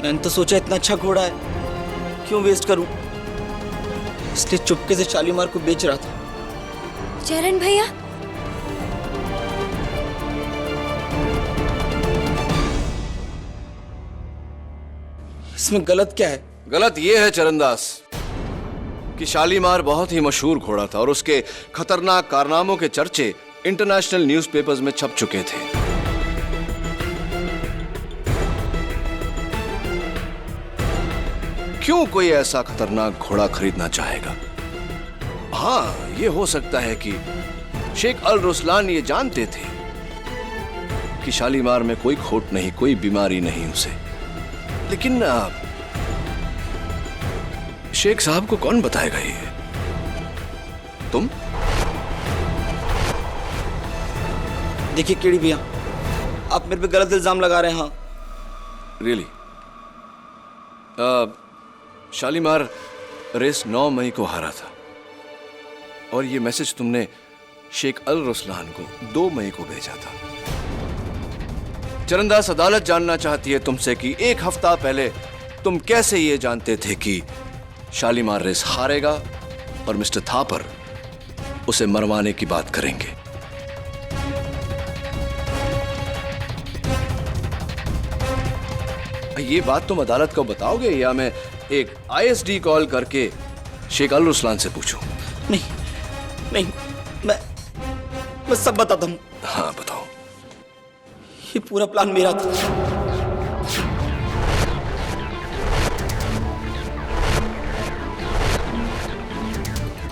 मैंने तो सोचा इतना अच्छा घोड़ा है, क्यों वेस्ट करूं, इसलिए चुपके से शालीमार को बेच रहा था। चरण भैया, इसमें गलत क्या है? गलत ये है चरणदास कि शालीमार बहुत ही मशहूर घोड़ा था और उसके खतरनाक कारनामों के चर्चे इंटरनेशनल न्यूज़पेपर्स में छप चुके थे। क्यों कोई ऐसा खतरनाक घोड़ा खरीदना चाहेगा? हाँ, ये हो सकता है कि शेख अल रुसलान ये जानते थे कि शालीमार में कोई खोट नहीं, कोई बीमारी नहीं उसे। लेकिन शेख साहब को कौन बताएगा ये? तुम? देखिए केडी भैया, आप मेरे पे गलत इल्जाम लगा रहे हैं। हाँ रियली? शालीमार रेस 9 मई को हारा था और ये मैसेज तुमने शेख अल रुसलान को 2 मई को भेजा था। चरणदास, अदालत जानना चाहती है तुमसे कि 1 हफ्ता पहले तुम कैसे ये जानते थे कि शालीमार रेस हारेगा और मिस्टर थापर उसे मरवाने की बात करेंगे? ये बात तुम अदालत को बताओगे या मैं एक ISD कॉल करके शेख अल रुसलान से पूछूं? नहीं, मैं सब बताता हूं। हाँ बताओ। ये पूरा प्लान मेरा था।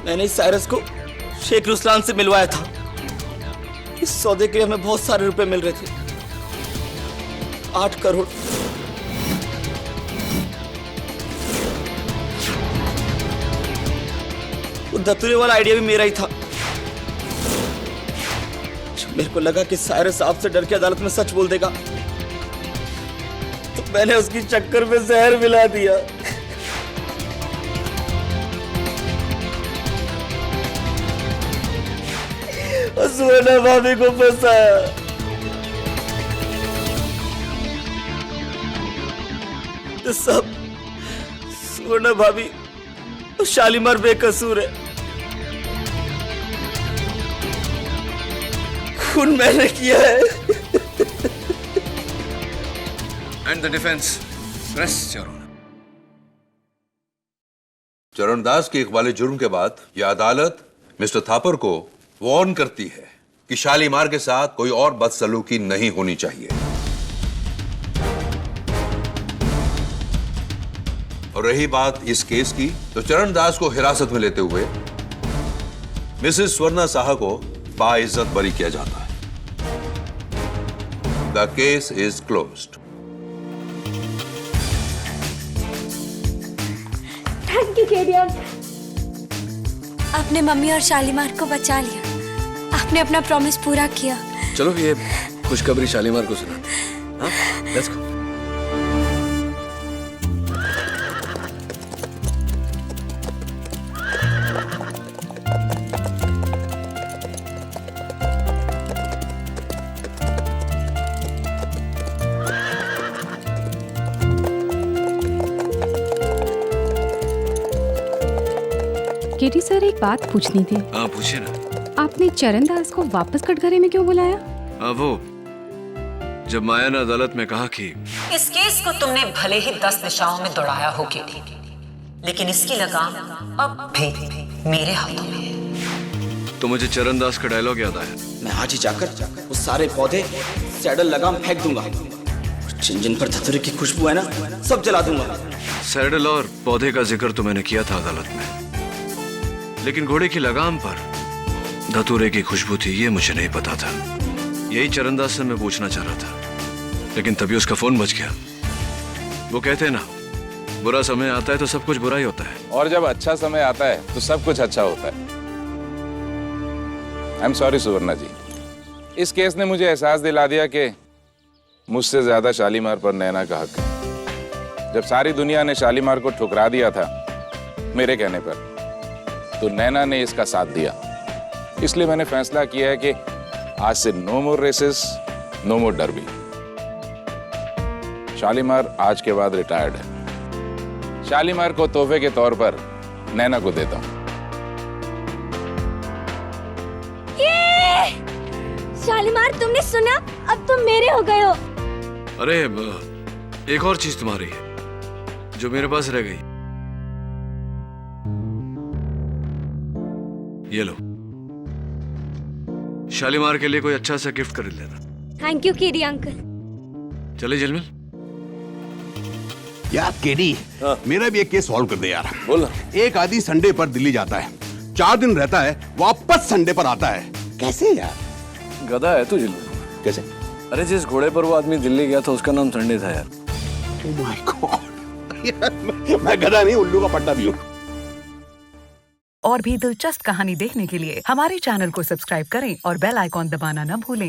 मैंने इस साइरस को शेख रुसलान से मिलवाया था। इस सौदे के लिए हमें बहुत सारे रुपए मिल रहे थे, 8 करोड़। वो दतुरे वाला आइडिया भी मेरा ही था। जब मेरे को लगा कि साइरस आपसे डर के अदालत में सच बोल देगा, तो मैंने उसकी चक्कर में जहर मिला दिया। और सुवर्णा भाभी को फंसाया। तो सब सुवर्णा भाभी और शालीमार बेकसूर है। खून मैंने किया है। And the defence rest your honour. Charandas के इकबाल जुर्म के बाद यह अदालत मिस्टर थापर को वार्न करती है कि शालीमार के साथ कोई और बदसलूकी नहीं होनी चाहिए। और रही बात इस केस की, तो चरणदास को हिरासत में लेते हुए मिसेस स्वर्णा साहा को बाइज्जत बरी किया जाता है। The case is closed. Thank you KD uncle. आपने मम्मी और शालीमार को बचा लिया। आपने अपना प्रॉमिस पूरा किया। चलो ये खुशखबरी शालीमार को सुना। हाँ, लेट्स गो। केटी सर, एक बात पूछनी थी। हाँ, पूछिए ना। आपने चरणदास को वापस कटघरे में क्यों बुलाया? वो जब माया ने अदालत में कहा कि इस केस को तुमने भले ही 10 दिशाओं में दौड़ाया हो केटी, लेकिन इसकी लगाम अब भी मेरे हाथों में है। तो मुझे चरणदास का डायलॉग याद आया। मैं आज ही जाकर वो सारे पौधे सैडल लगाम फेंक दूंगा। जिन जिन पर धतूरे की खुशबू है ना, सब जला दूंगा। सैडल और पौधे का जिक्र तो मैंने किया था अदालत में, लेकिन घोड़े की लगाम पर धतूरे की खुशबू थी ये मुझे नहीं पता था। यही चरणदास से मैं पूछना चाह रहा था, लेकिन तभी उसका फोन बज गया। वो कहते हैं ना, बुरा समय आता है तो सब कुछ बुरा ही होता है, और जब अच्छा समय आता है तो सब कुछ अच्छा होता है। आई एम सॉरी सुवर्णा जी, इस केस ने मुझे एहसास दिला दिया कि मुझसे ज्यादा शालीमार पर नैना का हक है। जब सारी दुनिया ने शालीमार को ठुकरा दिया था मेरे कहने पर, तो नैना ने इसका साथ दिया। इसलिए मैंने फैसला किया है कि आज से नो मोर रेसेस, नो मोर डरबी। शालीमार आज के बाद रिटायर्ड है। शालीमार को तोहफे के तौर पर नैना को देता हूं। शालीमार, तुमने सुना? अब तुम मेरे हो गए हो। अरे एक और चीज तुम्हारी है जो मेरे पास रह गई। ये लो, शालीमार के लिए कोई अच्छा सा गिफ्ट खरीद लेना। Thank you KD uncle. चले जलमिल। यार केडी, मेरा भी एक केस सॉल्व कर दे यार। बोल। एक आदमी संडे पर दिल्ली जाता है, 4 दिन रहता है, वापस संडे पर आता है। कैसे यार? गधा है तू जिल्लू। कैसे? अरे जिस घोड़े पर वो आदमी दिल्ली गया था उसका नाम संडे था यार। Oh my God। मैं गधा नहीं, उल्लू का पट्टा भी हूँ। और भी दिलचस्प कहानी देखने के लिए हमारे चैनल को सब्सक्राइब करें और बेल आइकॉन दबाना न भूलें।